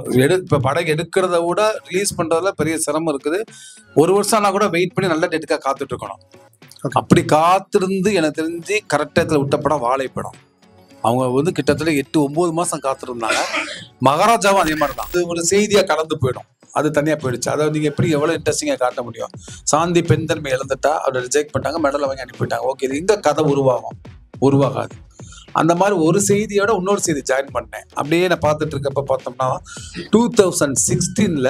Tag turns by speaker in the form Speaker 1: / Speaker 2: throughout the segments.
Speaker 1: இப்ப படம் எடுக்கிறத விட ரிலீஸ் பண்றதுல பெரிய சிரமம் இருக்குது. 1 வருஷம் ஆனா கூட வெயிட் பண்ணி நல்ல டேட்டுக்காக காத்துட்டு இருக்கணும். அப்படி காத்திருந்து எனக்கு தெரிஞ்சு கரெக்டா விட்ட படம் வாழை படம். அவங்க வந்து கிட்டத்தட்ட 8-9 மாசம் காத்திருந்தாங்க. மகாராஜாவும் அதே மாதிரி தான். அது ஒரு செய்தியா கலந்து போயிடும், அது தனியா போயிடுச்சு. அதை நீங்க எப்படி எவ்வளவு இன்ட்ரெஸ்டிங்கா காட்ட முடியும்? சாந்தி பெண் தன்மை இழந்துட்டா, அவரை ரிஜெக்ட் பண்ணிட்டாங்க, மெடல் வாங்கி அனுப்பிட்டாங்க. ஓகே, இது இந்த கதை உருவாகாது. அந்த மாதிரி ஒரு செய்தியோட இன்னொரு செய்தி ஜாயின் பண்ணேன். அப்படியே நான் பார்த்துட்டு இருக்கப்ப பார்த்தோம்னா 2016ல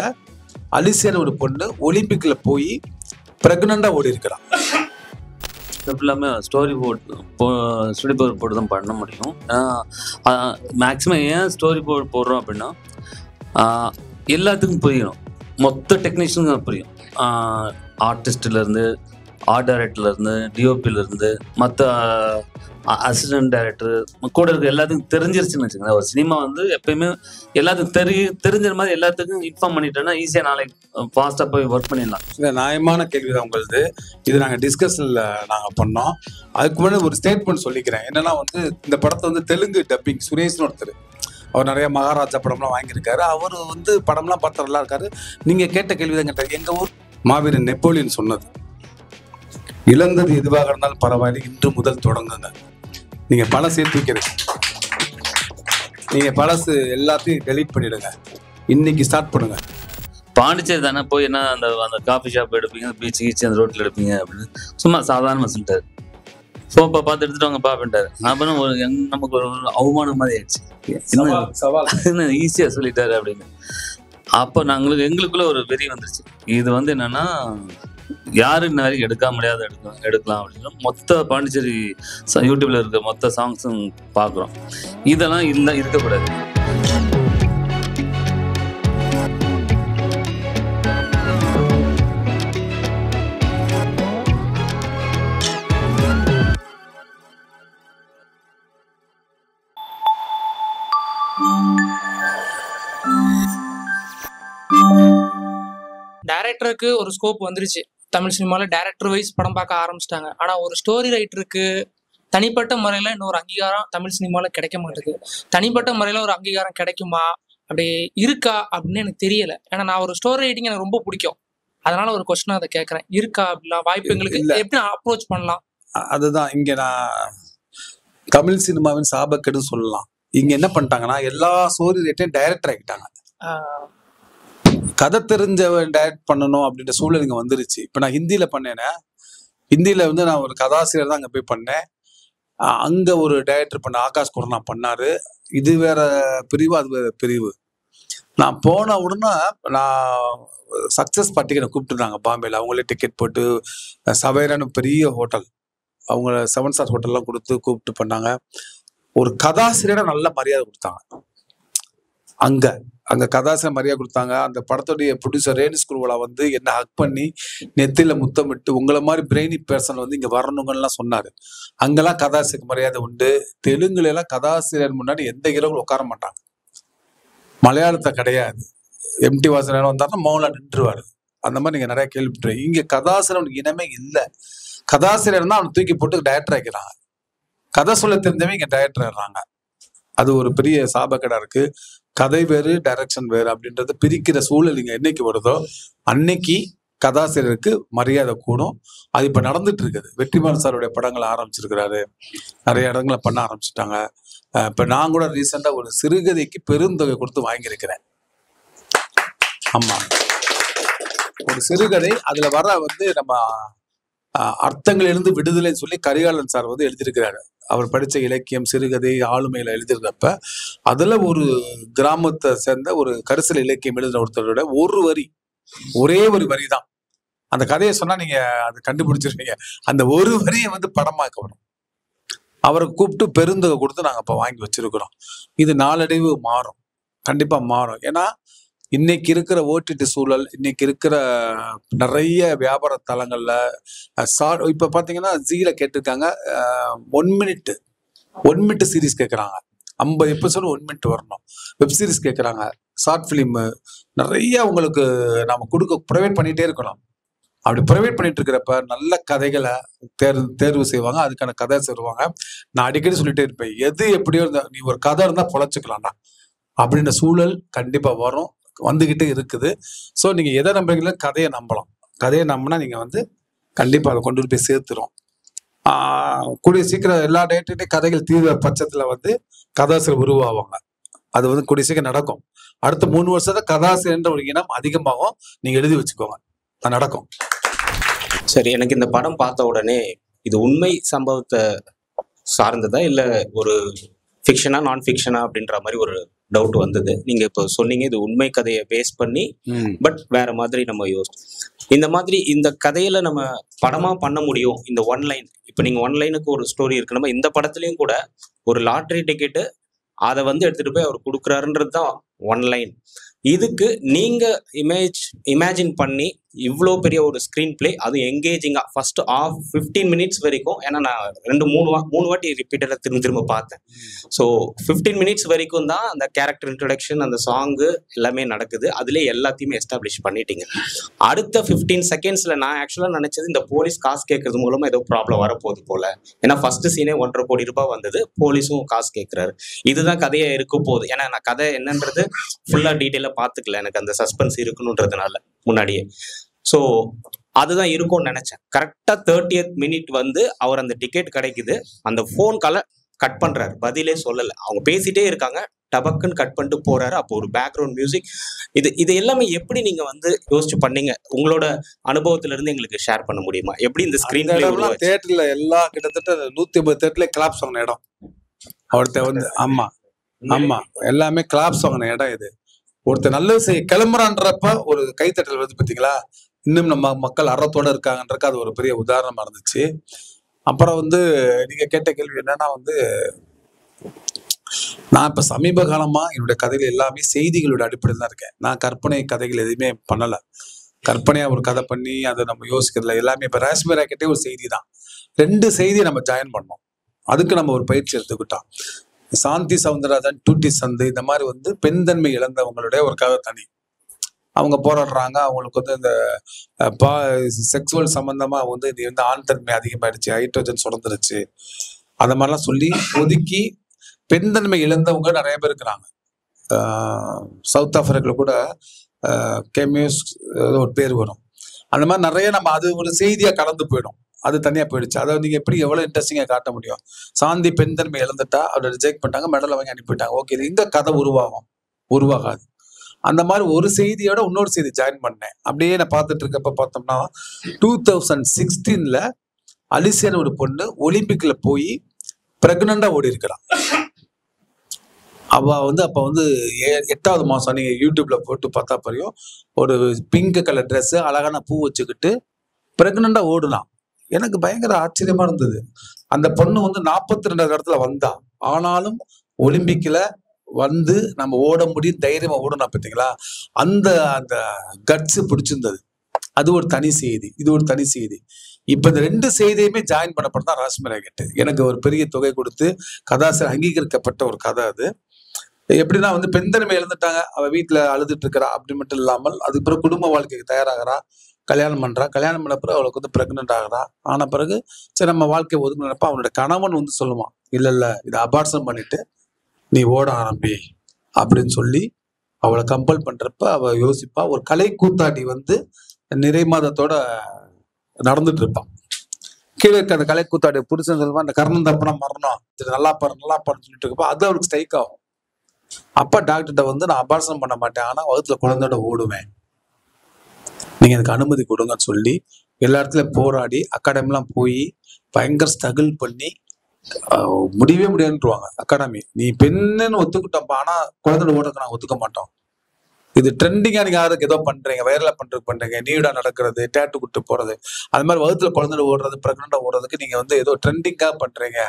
Speaker 1: அலிசியான்னு ஒரு பொண்ணு ஒலிம்பிக்ல போய் பிரெக்னண்டா ஓடி இருக்கிறான்.
Speaker 2: எல்லாமே ஸ்டோரி போர்டு தான் பண்ண முடியும். மேக்ஸிமம் ஏன் ஸ்டோரி போர்டு போடுறோம் அப்படின்னா எல்லாத்துக்கும் புரியணும், மொத்த டெக்னீஷியனுக்கும் புரியும். ஆர்டிஸ்ட்லேருந்து, ஆர்ட் டைரக்டர்லேருந்து, டிஓபிலேருந்து, மற்ற அசிஸ்டன்ட் டைரக்டர் கூட இருக்க எல்லாத்துக்கும் தெரிஞ்சிருச்சுன்னு வச்சுக்கோங்களேன். ஒரு சினிமா வந்து எப்பயுமே எல்லாத்துக்கும் தெரிஞ்ச மாதிரி எல்லாத்துக்கும் இன்ஃபார்ம் பண்ணிட்டோன்னா ஈஸியாக நாளைக்கு ஃபாஸ்ட்டாக போய் ஒர்க் பண்ணிடலாம்.
Speaker 1: இல்லை, நியாயமான கேள்வி தான் உங்களுது. இது நாங்கள் டிஸ்கஷனில் நாங்கள் பண்ணோம். அதுக்கு முன்னாடி ஒரு ஸ்டேட்மெண்ட் சொல்லிக்கிறேன். என்னன்னா வந்து இந்த படத்தை வந்து தெலுங்கு டப்பிங் சுரேஷ்னு ஒருத்தர், அவர் நிறைய மகாராஜா படம்லாம் வாங்கியிருக்காரு. அவர் வந்து படம்லாம் பார்த்து நல்லா இருக்காரு. நீங்கள் கேட்ட கேள்வி தான் கேட்டார். எங்கள் ஊர் மாவீரன் நெப்போலியன் சொன்னது, இழந்தது எதுவாக இருந்தாலும் பரவாயில்லை, இன்று முதல் தொடங்குங்க. நீங்கள் பழசு சேர்த்து வைக்கிறது, நீங்கள் பழசு எல்லாத்தையும் டெலீட் பண்ணிடுங்க, இன்னைக்கு ஸ்டார்ட் பண்ணுங்க.
Speaker 2: பாண்டிச்சேரி தானே போய் என்ன அந்த காஃபி ஷாப் எடுப்பீங்க, பீச் கீச்சு அந்த ரோட்டில் எடுப்பீங்க அப்படின்னு சும்மா சாதாரணமாக சொல்லிட்டாரு. சோப்பா பார்த்து எடுத்துட்டு வாங்க பாப்பிட்டாரு. அப்புறம் நமக்கு ஒரு அவமானம் மாதிரி ஆயிடுச்சு, என்ன ஈஸியாக சொல்லிட்டாரு அப்படின்னு. அப்போ எங்களுக்குள்ள ஒரு வெறி வந்துருச்சு. இது வந்து என்னன்னா, யாரு இன்ன வரைக்கும் எடுக்க முடியாத எடுக்கலாம் அப்படின்னு மொத்த பாண்டிச்சேரி யூடியூப்ல இருக்க மொத்த சாங்ஸும் பார்க்குறோம். இதெல்லாம் இல்லை, இருக்கக்கூடாது.
Speaker 3: டைரக்டருக்கு ஒரு ஸ்கோப் வந்துருச்சு. தமிழ் சினிமாவில் டைரக்டர் வைஸ் படம் பார்க்க ஆரம்பிச்சிட்டாங்க. ஆனால் ஒரு ஸ்டோரி ரைட்டருக்கு தனிப்பட்ட முறையில் இன்னொரு அங்கீகாரம் தமிழ் சினிமாவில் கிடைக்க மாட்டேங்குது. தனிப்பட்ட முறையில் ஒரு அங்கீகாரம் கிடைக்குமா, அப்படி இருக்கா அப்படின்னு எனக்கு தெரியலை. ஏன்னா நான் ஒரு ஸ்டோரி ரைட்டிங் எனக்கு ரொம்ப பிடிக்கும். அதனால ஒரு கொஸ்டின் அதை கேட்குறேன், இருக்கா அப்படிலாம் வாய்ப்பு எங்களுக்கு எப்படி அப்ரோச் பண்ணலாம்?
Speaker 1: அதுதான் இங்கே நான் தமிழ் சினிமாவின் சாபக்கேடுன்னு சொல்லலாம். இங்கே என்ன பண்ணிட்டாங்கன்னா, எல்லா ஸ்டோரி ரைட்டையும் டைரக்டர் ஆகிட்டாங்க. கதை தெரிஞ்சவன் டைரக்ட் பண்ணணும் அப்படின்ற சூழல் இங்கே வந்துருச்சு. இப்போ நான் ஹிந்தியில் பண்ணேன்னா, ஹிந்தியில் வந்து நான் ஒரு கதாசிரியர் தான் அங்கே போய் பண்ணேன். அங்கே ஒரு டைரக்டர் பண்ண ஆகாஷ் குர்னா பண்ணாரு. இது வேற பிரிவு, அது வேற பிரிவு. நான் போன உடனே நான் சக்ஸஸ் பார்ட்டிக்கு என்னை கூப்பிட்டுருந்தாங்க பாம்பேல. அவங்களே டிக்கெட் போட்டு சவேரான பெரிய ஹோட்டல், அவங்க 7 ஸ்டார் ஹோட்டல்லாம் கொடுத்து கூப்பிட்டு பண்ணாங்க. ஒரு கதாசிரியரை நல்ல மரியாதை கொடுத்தாங்க. அங்க கதாசிரியர் மரியாதை கொடுத்தாங்க. அந்த படத்துடைய ப்ரொடியூசர் ரேனிஸ் குருவலா வந்து என்ன ஹக் பண்ணி நெத்தியில முத்தமிட்டு, உங்களை மாதிரி பிரெயினி பர்சன் வந்து இங்க வரணுங்கலாம் சொன்னாரு. அங்கெல்லாம் கதாசிரியருக்கு மரியாதை உண்டு. தெலுங்குல எல்லாம் கதாசிரியர் முன்னாடி எந்த ஹீரோவும் உட்கார மாட்டாங்க. மலையாளத்தை கிடையாது. எம்டி வாசன் வந்தாருன்னா மௌலா நின்றுவாரு. அந்த மாதிரி நீங்க நிறைய கேள்விப்பட்டு. இங்க கதாசிரியர் இனமே இல்லை. கதாசிரியர் தான் அவனை தூக்கி போட்டு டைரக்டர் ஆக்கிறாங்க. கதை சொல்ல தெரிஞ்சவங்க இங்க டைரக்டர் ஆடுறாங்க. அது ஒரு பெரிய சாபக்கேடா இருக்கு. கதை வேறு, டைரக்ஷன் வேறு அப்படின்றத பிரிக்கிற சூழல் இங்க என்னைக்கு வருதோ அன்னைக்கு கதாசிரியருக்கு மரியாதை கூடும். அது இப்ப நடந்துட்டு இருக்குது. வெற்றிமாறன் சாருடைய படங்களை ஆரம்பிச்சிருக்கிறாரு, நிறைய இடங்களை பண்ண ஆரம்பிச்சுட்டாங்க. இப்ப நான் கூட ரீசெண்டா ஒரு சிறுகதைக்கு பெருந்தொகை கொடுத்து வாங்கியிருக்கிறேன். ஆமா, ஒரு சிறுகதை, அதுல வர வந்து நம்ம அர்த்தங்களிலிருந்து விடுதலைன்னு சொல்லி கரிகாலன் சார் வந்து எழுதியிருக்கிறாரு. அவர் படித்த இலக்கியம், சிறுகதை, ஆளுமையில எழுதியிருக்கப்ப அதுல ஒரு கிராமத்தை சேர்ந்த ஒரு கரிசல் இலக்கியம் எழுதின ஒருத்தரோட ஒரு வரி, ஒரே ஒரு வரி தான். அந்த கதையை சொன்னா நீங்க அதை கண்டுபிடிச்சிருவீங்க. அந்த ஒரு வரியை வந்து படமாக்கப்படும். அவரை கூப்பிட்டு பெருந்தொகை கொடுத்து நாங்க இப்ப வாங்கி வச்சிருக்கிறோம். இது நாளடைவு மாறும், கண்டிப்பா மாறும். ஏன்னா இன்னைக்கு இருக்கிற ஓடிடி சூழல், இன்னைக்கு இருக்கிற நிறைய வியாபார தளங்கள்ல இப்ப பாத்தீங்கன்னா ஜீல கேட்டிருக்காங்க 1 மினிட் சீரீஸ் கேட்கறாங்க. 50 எபிசோடு 1 மினிட் வரணும். வெப் சீரிஸ் கேட்கறாங்க, ஷார்ட் பிலிம் நிறைய உங்களுக்கு நாம ப்ரொவைட் பண்ணிட்டே இருக்கணும். அப்படி ப்ரைவேட் பண்ணிட்டு இருக்கிறப்ப நல்ல கதைகளை தேர்வு செய்வாங்க, அதுக்கான கதை சொல்லுவாங்க. நான் அடிக்கடி சொல்லிட்டே இருப்பேன், எது எப்படியோ நீ ஒரு கதை இருந்தா பொழைச்சிக்கலாம்டா, அப்படின்ற சூழல் கண்டிப்பா வரும், வந்துகிட்டே இருக்குது. ஸோ நீங்க எதை நம்புறீங்களோ கதையை நம்பலாம். கதையை நம்பினா நீங்க வந்து கண்டிப்பா அதை கொண்டு போய் சேர்த்துரும். கூடிய சீக்கிரம் எல்லா டேட்டையும் கதைகள் தீவிர பட்சத்துல வந்து கதாசிரியர் உருவாவாங்க. அது வந்து கூடிய சீக்கிரம் நடக்கும். அடுத்த 3 வருஷத்துல கதாசிரியர் ஒரு இனம் அதிகமாகும். நீங்க எழுதி வச்சுக்கோங்க, அது நடக்கும்.
Speaker 4: சரி, எனக்கு இந்த படம் பார்த்த உடனே இது உண்மை சம்பவத்தை சார்ந்ததா இல்ல ஒரு ஃபிக்ஷனா நான் ஃபிக்ஷனா அப்படின்ற மாதிரி ஒரு டவுட் வந்தது. நீங்க இப்போ சொன்னீங்க இது உண்மை கதையை பேஸ் பண்ணி பட் வேற மாதிரி நம்ம யோசிச்சோம். இந்த மாதிரி இந்த கதையில நம்ம படமா பண்ண முடியும். இந்த ஒன் லைன், இப்போ நீங்க ஒன் லைனுக்கு ஒரு ஸ்டோரி இருக்கு. நம்ம இந்த படத்துலயும் கூட ஒரு லாட்டரி டிக்கெட்டு அதை வந்து எடுத்துட்டு போய் அவர் கொடுக்குறாருன்றது தான் ஒன் லைன். இதுக்கு நீங்க இமேஜின் பண்ணி இவ்வளோ பெரிய ஒரு ஸ்க்ரீன் பிளே, அது எங்கேஜிங்காக ஃபர்ஸ்ட் 15 மினிட்ஸ் வரைக்கும், ஏன்னா நான் 3 வாட்டி ரிப்பீட்டடாக திரும்ப பார்த்தேன். ஸோ 15 மினிட்ஸ் வரைக்கும் தான் அந்த கேரக்டர் இன்ட்ரடக்ஷன், அந்த சாங்கு எல்லாமே நடக்குது. அதுலேயே எல்லாத்தையுமே எஸ்டாப்ளிஷ் பண்ணிட்டீங்க. அடுத்த 15 செகண்ட்ஸில் நான் ஆக்சுவலாக நினச்சது இந்த போலீஸ் காசு கேட்கறது மூலமாக ஏதோ ப்ராப்ளம் வரப்போகுது போல. ஏன்னா ஃபர்ஸ்ட் சீனே 1.5 கோடி ரூபாய் வந்தது, போலீஸும் காசு கேட்குறாரு, இதுதான் கதையை இருக்க போகுது. ஏன்னா நான் கதை என்னன்றது ஃபுல்லாக டீட்டெயிலாக பார்த்துக்கல, எனக்கு அந்த சஸ்பென்ஸ் இருக்கணுன்றதுனால முன்னாடியே. ஸோ அதுதான் இருக்கும்னு நினைச்சேன். கரெக்டாக 30th மினிட் வந்து அவர் அந்த டிக்கெட் கிடைக்குது, அந்த ஃபோன் காலை கட் பண்றாரு, பதிலே சொல்லலை. அவங்க பேசிட்டே இருக்காங்க, டபக்குன்னு கட் பண்ணிட்டு போறாரு. அப்போ ஒரு பேக்ரவுண்ட் மியூசிக், இது எல்லாமே எப்படி நீங்க வந்து யோசிச்சு பண்ணீங்க? உங்களோட அனுபவத்துல இருந்து எங்களுக்கு ஷேர் பண்ண முடியுமா? எப்படி இந்த ஸ்கிரீன்
Speaker 1: தியேட்டர்ல எல்லா கிட்டத்தட்ட 150 தியேட்டர்ல கிளாப்ஸ் வாங்கின இடம் அவர்கிட்ட வந்து. ஆமா ஆமா, எல்லாமே கிளாப்ஸ் வாங்கின இடம் இது. ஒருத்தர் நல்லது செய்ய கிளம்புறான்றப்ப ஒரு கைத்தட்டல் வருது பார்த்தீங்களா, இன்னும் நம்ம மக்கள் அறத்தோட இருக்காங்கன்றக்கு அது ஒரு பெரிய உதாரணமா இருந்துச்சு. அப்புறம் வந்து நீங்க கேட்ட கேள்வி என்னன்னா வந்து, நான் இப்ப சமீப காலமா என்னுடைய கதைகள் எல்லாமே செய்திகளோட அடிப்படையில் தான் இருக்கேன். நான் கற்பனை கதைகள் எதுவுமே பண்ணல. கற்பனையா ஒரு கதை பண்ணி அதை நம்ம யோசிக்கிறதுல எல்லாமே. இப்ப ராஷ்மி ராக்கெட்டே ஒரு செய்தி தான், 2 செய்தியை நம்ம ஜாயின் பண்ணோம். அதுக்கு நம்ம ஒரு பயிற்சி எடுத்துக்கிட்டோம். சாந்தி சவுந்தரராஜன், டூட்டி சந்து, இந்த மாதிரி வந்து பெண் தன்மை இழந்தவங்களுடைய ஒரு கதை தனி. அவங்க போராடுறாங்க, அவங்களுக்கு வந்து இந்த செக்ஸுவல் சம்பந்தமா வந்து இது வந்து ஆண் தன்மை அதிகமாயிடுச்சு, ஹைட்ரோஜன் சுரந்துருச்சு, அந்த மாதிரிலாம் சொல்லி ஒதுக்கி பெண் தன்மை இழந்தவங்க நிறைய பேர் இருக்கிறாங்க. சவுத் ஆப்பிரிக்கால கூட கெமியோஸ் ஒரு பேர் வரும். அந்த மாதிரி நிறைய நம்ம அது ஒரு செய்தியா கலந்து போயிடும், அது தனியா போயிடுச்சு. அதை நீங்க எப்படி எவ்வளவு இன்ட்ரெஸ்டிங்கா காட்ட முடியும்? சாந்தி பெண் தன்மை இழந்துட்டா, அவரை ரிஜெக்ட் பண்ணிட்டாங்க, மெடலை வாங்கி அனுப்பிட்டாங்க. ஓகே, இது இந்த கதை உருவாகாது. அந்த மாதிரி ஒரு செய்தியோட இன்னொரு செய்தி ஜாயின் பண்ணேன். அப்படியே நான் பார்த்துட்டு இருக்கப்ப பார்த்தோம்னா 2016ல அலிசியான ஒரு பொண்ணு ஒலிம்பிக்ல போய் பிரெக்னண்டா ஓடி இருக்கிறான். அவ வந்து அப்ப வந்து 8வது மாசம். நீங்க யூடியூப்ல போட்டு பார்த்தா தெரியும். ஒரு பிங்க் கலர் ட்ரெஸ், அழகான பூ வச்சுக்கிட்டு பிரெக்னண்டா ஓடுனான். எனக்கு பயங்கர ஆச்சரியமா இருந்தது. அந்த பொண்ணு வந்து 42வது இடத்துல வந்தா, ஆனாலும் ஒலிம்பிக்ல வந்து நம்ம ஓட முடியும் தைரியமா ஓடணும் பார்த்தீங்களா, அந்த அந்த கட்ஸ் பிடிச்சிருந்தது. அது ஒரு தனி செய்தி, இது ஒரு தனி செய்தி. இப்ப இந்த 2 செய்தியுமே ஜாயின் பண்ணப்பட்டதான் ராஷ்மி ராக்கெட். எனக்கு ஒரு பெரிய தொகை கொடுத்து கதாசிரியர் அங்கீகரிக்கப்பட்ட ஒரு கதை அது. எப்படின்னா வந்து பெண் தன்மை இழந்துட்டாங்க, அவ வீட்டுல அழுதுட்டு இருக்கிறா, அப்படி மட்டும் இல்லாமல் அதுக்கு பிறகு குடும்ப வாழ்க்கைக்கு தயாராகிறா, கல்யாணம் பண்றா, கல்யாணம் பண்ண பிறகு அவளுக்கு வந்து பிரெக்னென்ட் ஆகிறா. ஆன பிறகு சரி நம்ம வாழ்க்கையை ஒதுங்கினப்ப அவனோட கணவன் வந்து சொல்லுவான், இல்ல இதை அபார்ஷன் பண்ணிட்டு நீ ஓட ஆரம்பி அப்படின்னு சொல்லி அவளை கம்பல் பண்றப்ப அவ யோசிப்பா. ஒரு கலை கூத்தாடி வந்து நிறை மாதத்தோட நடந்துட்டு இருப்பான். கீழே இருக்க அந்த கலை கூத்தாடி புருஷன் சொல்லுவா, அந்த கர்ணம் தப்பனா மரணம், நல்லா பாருன்னு சொல்லிட்டு இருக்கப்ப அது அவருக்கு ஸ்ட்ரைக் ஆகும். அப்பா டாக்டர்கிட்ட வந்து நான் அபார்ஷன் பண்ண மாட்டேன், ஆனா வகுத்துல குழந்தையோட ஓடுவேன், நீங்க எனக்கு அனுமதி கொடுங்கன்னு சொல்லி எல்லா இடத்துலயும் போராடி அகாடமிலாம் போய் பயங்கர ஸ்ட்ரகிள் பண்ணி முடியவே முடியாதுன்றுவாங்க அகாடமி. நீ பெண்ணுன்னு ஒத்துக்கிட்டோம்ப்பா, ஆனா குழந்தையோட ஓடுறதுக்கு நாங்கள் ஒத்துக்க மாட்டோம். இது ட்ரெண்டிங்கா நீங்க யாருக்கு ஏதோ பண்றீங்க, வைரலா பண்றீங்க, நீடா நடக்கிறது, டேட்டு குட்டு போறது, அது மாதிரி வகுத்துல குழந்தையோட ஓடுறது, பிரெக்னண்டா ஓடுறதுக்கு நீங்க வந்து ஏதோ ட்ரெண்டிங்கா பண்றீங்க,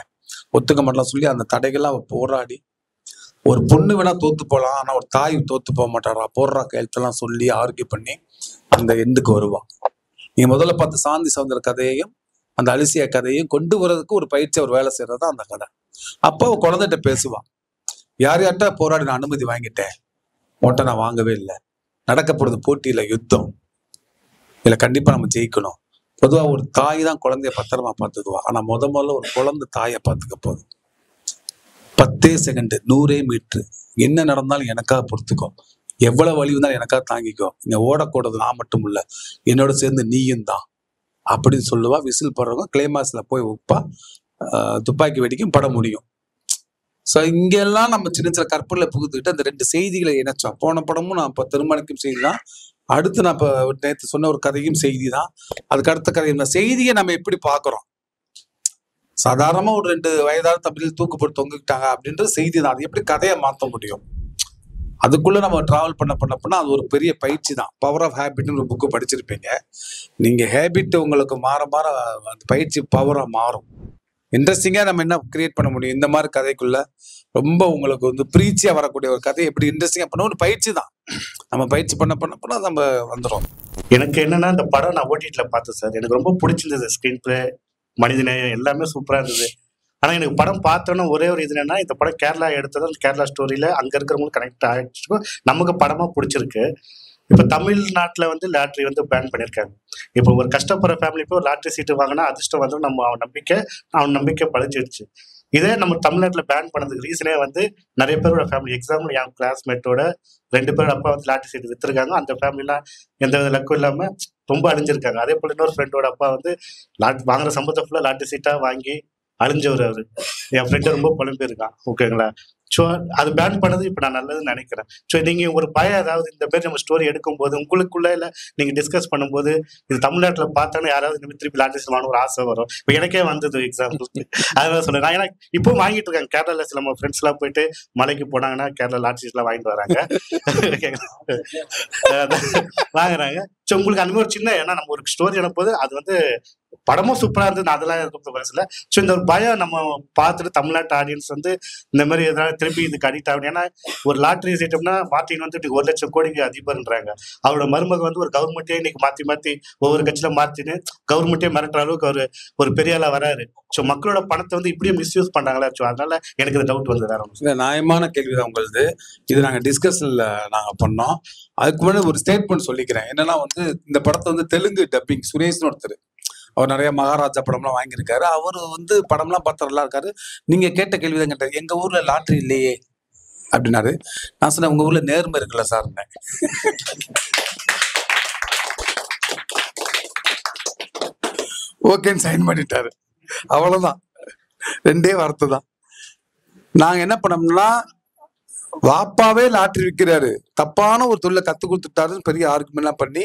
Speaker 1: ஒத்துக்க மாட்டலாம் சொல்லி அந்த தடைகள்லாம் போராடி, ஒரு பொண்ணு வேணா தோத்து போகலாம், ஆனா ஒரு தாய் தோத்து போக மாட்டாரா, போடுறா கையெழுத்தெல்லாம் சொல்லி ஆர்கியூ பண்ணி அந்த எண்டுக்கு வருவான். நீங்க முதல்ல பார்த்த சாந்தி சவுந்தர கதையையும் அந்த அலிசியா கதையையும் கொண்டு வர்றதுக்கு ஒரு பயிற்சி ஒரு வேலை செய்யறதா அந்த கதை. அப்போ குழந்தைகிட்ட பேசுவான், யார்கிட்ட போராடி நான் அனுமதி வாங்கிட்டேன், ஓட்ட நான் வாங்கவே இல்லை, நடக்க போறது போட்டியில யுத்தம், இதுல கண்டிப்பா நம்ம ஜெயிக்கணும். பொதுவா ஒரு தாய் தான் குழந்தைய பத்திரமா பார்த்துக்குவா, ஆனா முதல்ல ஒரு குழந்தை தாயை பார்த்துக்க போதும். 10 செகண்ட் 100 மீட்டர் என்ன நடந்தாலும் எனக்காக பொறுத்துக்கோ, எவ்வளவு வலி வந்தாலும் எனக்காக தாங்கிக்கோ, இங்க ஓடக்கூடாது நான் மட்டும் இல்ல, என்னோட சேர்ந்து நீயும் தான் அப்படின்னு சொல்லுவா. விசில் போடுறவங்க கிளைமாக்ஸ்ல போய் உப்பா துப்பாக்கி வெடிக்கும், படம் முடியும். ஸோ இங்கெல்லாம் நம்ம சின்ன சின்ன கற்பனையில புகுத்துக்கிட்டு அந்த 2 செய்திகளை இணைச்சோம். போன படமும் நான் இப்போ திருமணிக்கும் செய்தி தான், அடுத்து நான் இப்போ நேற்று சொன்ன ஒரு கதையும் செய்தி தான், அதுக்கு அடுத்த கதை. இந்த செய்தியை நம்ம எப்படி பார்க்குறோம்? சாதாரணமா ஒரு 2 வயதான தம்பியில் தூக்கு போட்டு தொங்கிக்கிட்டாங்க அப்படின்றது செய்தி தான். அது எப்படி கதையை மாற்ற முடியும்? அதுக்குள்ள நம்ம டிராவல் பண்ண அது ஒரு பெரிய பயிற்சி தான். பவர் ஆஃப் ஹேபிட்னு ஒரு புக்கு படிச்சிருப்பீங்க. நீங்க ஹேபிட் உங்களுக்கு மாற மாற அந்த பயிற்சி பவரா மாறும். இன்ட்ரெஸ்டிங்கா நம்ம என்ன கிரியேட் பண்ண முடியும்? இந்த மாதிரி கதைக்குள்ள ரொம்ப உங்களுக்கு வந்து பிரீச்சியா வரக்கூடிய ஒரு கதை எப்படி இன்ட்ரெஸ்டிங்கா பண்ண ஒரு பயிற்சி தான். நம்ம பயிற்சி பண்ண நம்ம வந்துடும்.
Speaker 5: எனக்கு என்னன்னா இந்த படம் நான் ஓடிடில பார்த்தேன் சார். எனக்கு ரொம்ப பிடிச்சிருந்தது. ஸ்கிரீன் பிளே, மனிதநேயம் எல்லாமே சூப்பரா இருந்தது. ஆனா எனக்கு படம் பார்த்தோன்னா ஒரே ஒரு இது என்னன்னா, இந்த படம் கேரளா எடுத்தது, அந்த கேரளா ஸ்டோரியில அங்க இருக்கிறவங்களுக்கு கனெக்ட் ஆயிடுச்சு, நமக்கு படமா பிடிச்சிருக்கு. இப்ப தமிழ்நாட்டுல வந்து லாட்ரி வந்து பேன் பண்ணியிருக்காங்க. இப்போ ஒரு கஷ்டப்படுற ஃபேமிலி போய் ஒரு லாட்ரி சீட்டு வாங்கினா அதிர்ஷ்டம் வந்து நம்ம அவன் நம்பிக்கை பழிச்சிடுச்சு. இதே நம்ம தமிழ்நாட்டுல பேன் பண்ணதுக்கு ரீசனே வந்து நிறைய பேரோட ஃபேமிலி, எக்ஸாம்பிள் என் கிளாஸ்மேட்டோட 2 பேர் அப்பா வந்து லாட்ரி சீட்டு வித்துருக்காங்க. அந்த ஃபேமிலிலாம் எந்த வித லக்கும் இல்லாம ரொம்ப அழிஞ்சிருக்காங்க. அதே போல இன்னொரு ஃப்ரெண்டோட அப்பா வந்து வாங்குற சம்பளத்தை ஃபுல்லா லாட்ரி சீட்டா வாங்கி அழிஞ்சவர் அவரு. என் ஃப்ரெண்டு ரொம்ப புலம்பியிருக்கான். ஓகேங்களா? ஸோ அது பேன் பண்ணது இப்போ நான் நல்லதுன்னு நினைக்கிறேன். ஸோ நீங்கள் ஒரு பயம் ஏதாவது இந்த மாதிரி நம்ம ஸ்டோரி எடுக்கும்போது உங்களுக்குள்ள இல்லை நீங்கள் டிஸ்கஸ் பண்ணும்போது இது தமிழ்நாட்டில் பார்த்தோன்னா யாராவது இந்த திருப்பி லாட்ரிஸ் வாங்க ஒரு ஆசை வரும். இப்போ எனக்கே வந்தது எக்ஸாம்பிள். அதனால சொல்லுறேன். நான் ஏன்னா இப்போ வாங்கிட்டு இருக்காங்க. கேரளாவில் சில நம்ம ஃப்ரெண்ட்ஸ்லாம் போயிட்டு மலைக்கு போனாங்கன்னா கேரளா லாட்ரிஸ்லாம் வாங்கிட்டு வராங்க, வாங்குறாங்க. ஸோ உங்களுக்கு அந்த மாதிரி ஒரு சின்ன, ஏன்னா நம்ம ஒரு ஸ்டோரி அனுப்பும்போது அது வந்து படமும் சூப்பரா இருந்தது, அதெல்லாம் எனக்கு வயசுல. ஸோ இந்த ஒரு பயம் நம்ம பார்த்துட்டு தமிழ்நாட்டு ஆடியன்ஸ் வந்து இந்த மாதிரி எதாவது திருப்பி இதுக்கு அடிக்ட் ஆகணும். ஏன்னா ஒரு லாட்ரி சீட்டம்னா மார்ட்டின் வந்து 1 லட்சம் கோடிக்கு அதிபர்ன்றாங்க. அவரோட மருமக வந்து ஒரு கவர்மெண்ட்டே இன்னைக்கு மாத்தி ஒவ்வொரு கட்சியில மாத்தின்னு கவர்மெண்ட்டே மிரட்டுற அளவுக்கு ஒரு பெரிய ஆளா வராரு. ஸோ மக்களோட பணத்தை வந்து இப்படியே மிஸ்யூஸ் பண்றாங்களா? ஸோ அதனால எனக்கு இந்த டவுட் வந்து வேற
Speaker 1: நியாயமான கேள்விதான் உங்களது. இது நாங்க டிஸ்கஷன்ல நாங்க பண்ணோம். அதுக்கு முன்னாடி ஒரு ஸ்டேட்மெண்ட் சொல்லிக்கிறேன். என்னன்னா வந்து இந்த படத்தை வந்து தெலுங்கு டப்பிங் சுரேஷ்னு ஒருத்தர், அவர் நிறைய மகாராஜா படம்லாம் வாங்கியிருக்காரு. அவரு வந்து படம்லாம் பார்த்து நல்லா இருக்காரு. நீங்க கேட்ட கேள்விதான் கேட்டாரு, எங்க ஊர்ல லாட்ரி இல்லையே அப்படின்னாரு. நான் சொன்னேன், உங்க ஊர்ல நேர்மை இருக்குல்ல சார். ஓகேன்னு சைன் பண்ணிட்டாரு. அவ்வளவுதான், 2 வார்த்தை தான். நாங்க என்ன பண்ணோம்னா, வாப்பாவே லாட்ரி விற்கிறாரு, தப்பான ஒரு தொழிலை கத்து கொடுத்துட்டாருன்னு பெரிய ஆர்குமெண்ட்லாம் பண்ணி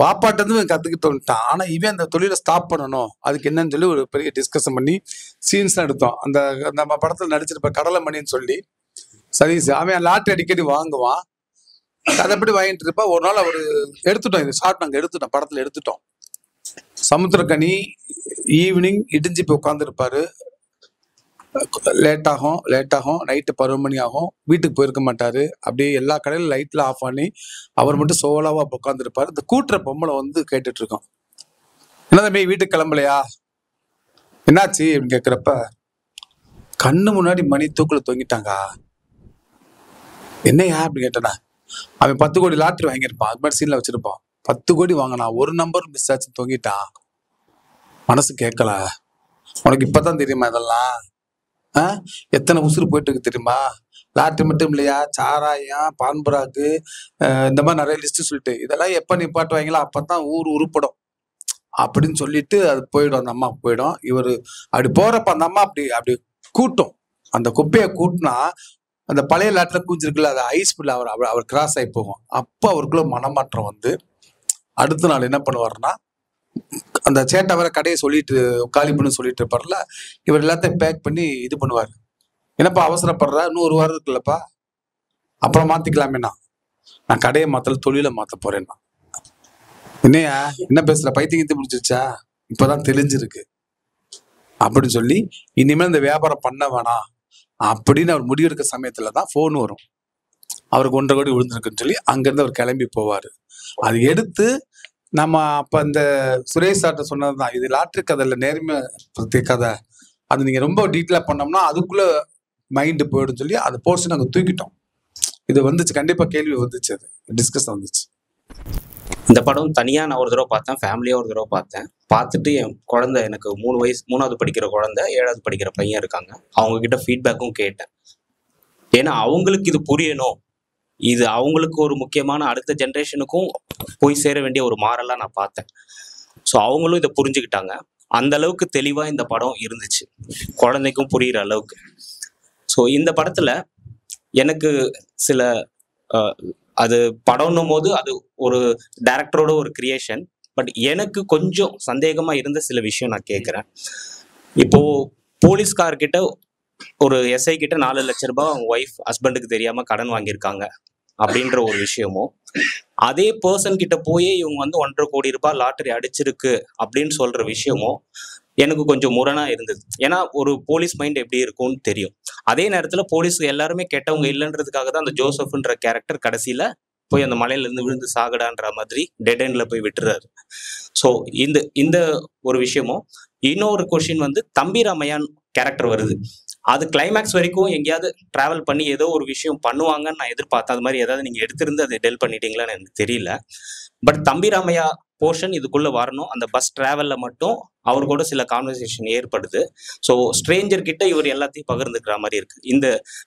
Speaker 1: வாப்பாட்டது கத்துக்கிட்டு வந்துட்டான். ஆனா இவன் அந்த தொழிலை ஸ்டாப் பண்ணணும், அதுக்கு என்னன்னு சொல்லி ஒரு பெரிய டிஸ்கஷன் பண்ணி சீன்ஸ்லாம் எடுத்தோம். அந்த நம்ம படத்துல நடிச்சிருப்ப கடலைமணின்னு சொல்லி சதீஷ், அவன் லாட்ரி அடிக்கடி வாங்குவான், அதைப்படி வாங்கிட்டு இருப்பா. ஒரு நாள் அவரு எடுத்துட்டோம், இது ஷார்ட் நாங்க எடுத்துட்டோம், படத்துல எடுத்துட்டோம். சமுத்திரக்கனி ஈவினிங் இடிஞ்சு போய் உட்காந்துருப்பாரு. லேட் ஆகும் நைட்டு 10 மணி ஆகும். வீட்டுக்கு போயிருக்க மாட்டாரு. அப்படியே எல்லா கடையிலும் லைட்ல ஆஃப் பண்ணி அவர் மட்டும் சோலாவா உட்காந்துருப்பாரு. இந்த கூட்டுற பொம்பளை வந்து கேட்டுட்டு இருக்கோம், என்ன தம்பி வீட்டுக்கு கிளம்பலையா, என்னாச்சு அப்படின்னு கேட்குறப்ப, கண்ணு முன்னாடி மணி தூக்குல தொங்கிட்டாங்க. என்னையா அப்படின்னு கேட்டேனா, அவன் 10 கோடி லாட்ரி வாங்கியிருப்பான், அது மாதிரி சீன்ல வச்சிருப்பான். 10 கோடி வாங்கினா ஒரு நம்பர் மிஸ் ஆச்சு, தொங்கிட்டான். மனசு கேட்கல. உனக்கு இப்பதான் தெரியுமா இதெல்லாம்? எத்தனை உசுறு போயிட்டு இருக்கு தெரியுமா? லாட்ரி மட்டும் இல்லையா, சாராயம், பான்புராக்கு, இந்த மாதிரி நிறைய லிஸ்ட் சொல்லிட்டு, இதெல்லாம் எப்ப நிப்பாட்டுவாங்களோ அப்பதான் ஊர் உருப்படும் அப்படின்னு சொல்லிட்டு அது போயிடும். அந்த அம்மா போயிடும். இவரு அப்படி போறப்ப அந்த அம்மா அப்படி கூட்டும். அந்த குப்பையை கூட்டினா அந்த பழைய லாட்ல கூஞ்சிருக்குல்ல, அது ஐஸ் பில் அவர் கிராஸ் ஆகி போகும். அப்போ அவருக்குள்ள மனமாற்றம் வந்து அடுத்த நாள் என்ன பண்ணுவாருன்னா, அந்த சேட்டை வர கடையை சொல்லிட்டு காலி பண்ணு சொல்லிட்டு இருப்பார்ல, இவர் எல்லாத்தையும் பேக் பண்ணி இது பண்ணுவார். என்னப்பா அவசரப்படுற, இன்னும் 1 வாரம் இருக்குல்லப்பா, அப்புறம் மாத்திக்கலாமேண்ணா, நான் கடையை மாத்தல தொழிலை மாத்த போறேன்னா. என்னையா என்ன பேசுற, பைத்தியத்தை முடிச்சிருச்சா, இப்பதான் தெளிஞ்சிருக்கு அப்படின்னு சொல்லி இனிமேல் இந்த வியாபாரம் பண்ண வேணாம் அப்படின்னு அவர் முடிவெடுக்க சமயத்துலதான் போன் வரும். அவருக்கு 1.5 கோடி விழுந்திருக்குன்னு சொல்லி அங்கிருந்து அவர் கிளம்பி போவாரு. அது எடுத்து நம்ம அப்ப இந்த சுரேஷ் சார்ட்ட சொன்னதுதான், இது லாட்ரி கதை இல்லை, நேர்மை கதை. அது நீங்க ரொம்ப டீட்டெயிலா பண்ணோம்னா அதுக்குள்ள மைண்டு போயிடும் சொல்லி அந்த போர்ஷன் நாங்க தூக்கிட்டோம். இது வந்துச்சு, கண்டிப்பா கேள்வி வந்துச்சு, அது டிஸ்கஸ் வந்துச்சு.
Speaker 4: இந்த படம் தனியா நான் ஒரு தடவை பார்த்தேன், ஃபேமிலியா ஒரு தடவை பார்த்தேன். பார்த்துட்டு என் குழந்தை, எனக்கு 3 வயசு, 3வது படிக்கிற குழந்தை, 7வது படிக்கிற பையன் இருக்காங்க, அவங்க கிட்ட ஃபீட்பேக்கும் கேட்டேன். ஏன்னா அவங்களுக்கு இது புரியணும், இது அவங்களுக்கு ஒரு முக்கியமான அடுத்த ஜென்ரேஷனுக்கும் போய் சேர வேண்டிய ஒரு மாறலா நான் பார்த்தேன். ஸோ அவங்களும் இதை புரிஞ்சுக்கிட்டாங்க. அந்த அளவுக்கு தெளிவா இந்த படம் இருந்துச்சு, குழந்தைக்கும் புரியுற அளவுக்கு. ஸோ இந்த படத்துல எனக்கு சில அது படம்னும் போது அது ஒரு டைரக்டரோட ஒரு கிரியேஷன். பட் எனக்கு கொஞ்சம் சந்தேகமா இருந்த சில விஷயம் நான் கேட்குறேன். இப்போ போலீஸ்கார்கிட்ட ஒரு எஸ்ஐ கிட்ட 4 லட்ச ரூபாய் அவங்க ஒய்ஃப் ஹஸ்பண்டுக்கு தெரியாம கடன் வாங்கியிருக்காங்க அப்படின்ற ஒரு விஷயமும், அதே பர்சன் கிட்ட போய் இவங்க வந்து 1.5 கோடி ரூபாய் லாட்டரி அடிச்சிருக்கு அப்படின்னு சொல்ற விஷயமும் எனக்கு கொஞ்சம் முரணா இருந்தது. ஏன்னா ஒரு போலீஸ் மைண்ட் எப்படி இருக்கும்னு தெரியும். அதே நேரத்துல போலீஸ் எல்லாருமே கெட்டவங்க இல்லைன்றதுக்காக தான் அந்த ஜோசப்ன்ற கேரக்டர் கடைசியில போய் அந்த மலையில இருந்து விழுந்து சாகடான்ற மாதிரி டெட் எண்ட்ல போய் விட்டுறாரு. ஸோ இந்த ஒரு விஷயமும், இன்னொரு கொஸ்டின் வந்து தம்பி ராமையான் கேரக்டர் வருது. அது கிளைமேக்ஸ் வரைக்கும் எங்கேயாவது டிராவல் பண்ணி ஏதோ ஒரு விஷயம் பண்ணுவாங்கன்னு நான் எதிர்பார்த்தேன். அது மாதிரி ஏதாவது நீங்க எடுத்திருந்து அதை டெல் பண்ணிட்டீங்களான்னு எனக்கு தெரியல. பட் தம்பி ராமையா போர்ஷன் இதுக்குள்ள வரணும். அந்த பஸ் டிராவல்ல மட்டும் அவர் கூட சில கான்வர்சேஷன் ஏற்படுது. ஸோ ஸ்ட்ரேஞ்சர் கிட்ட இவர் எல்லாத்தையும் பகிர்ந்துக்கிற மாதிரி இருக்கு. இந்த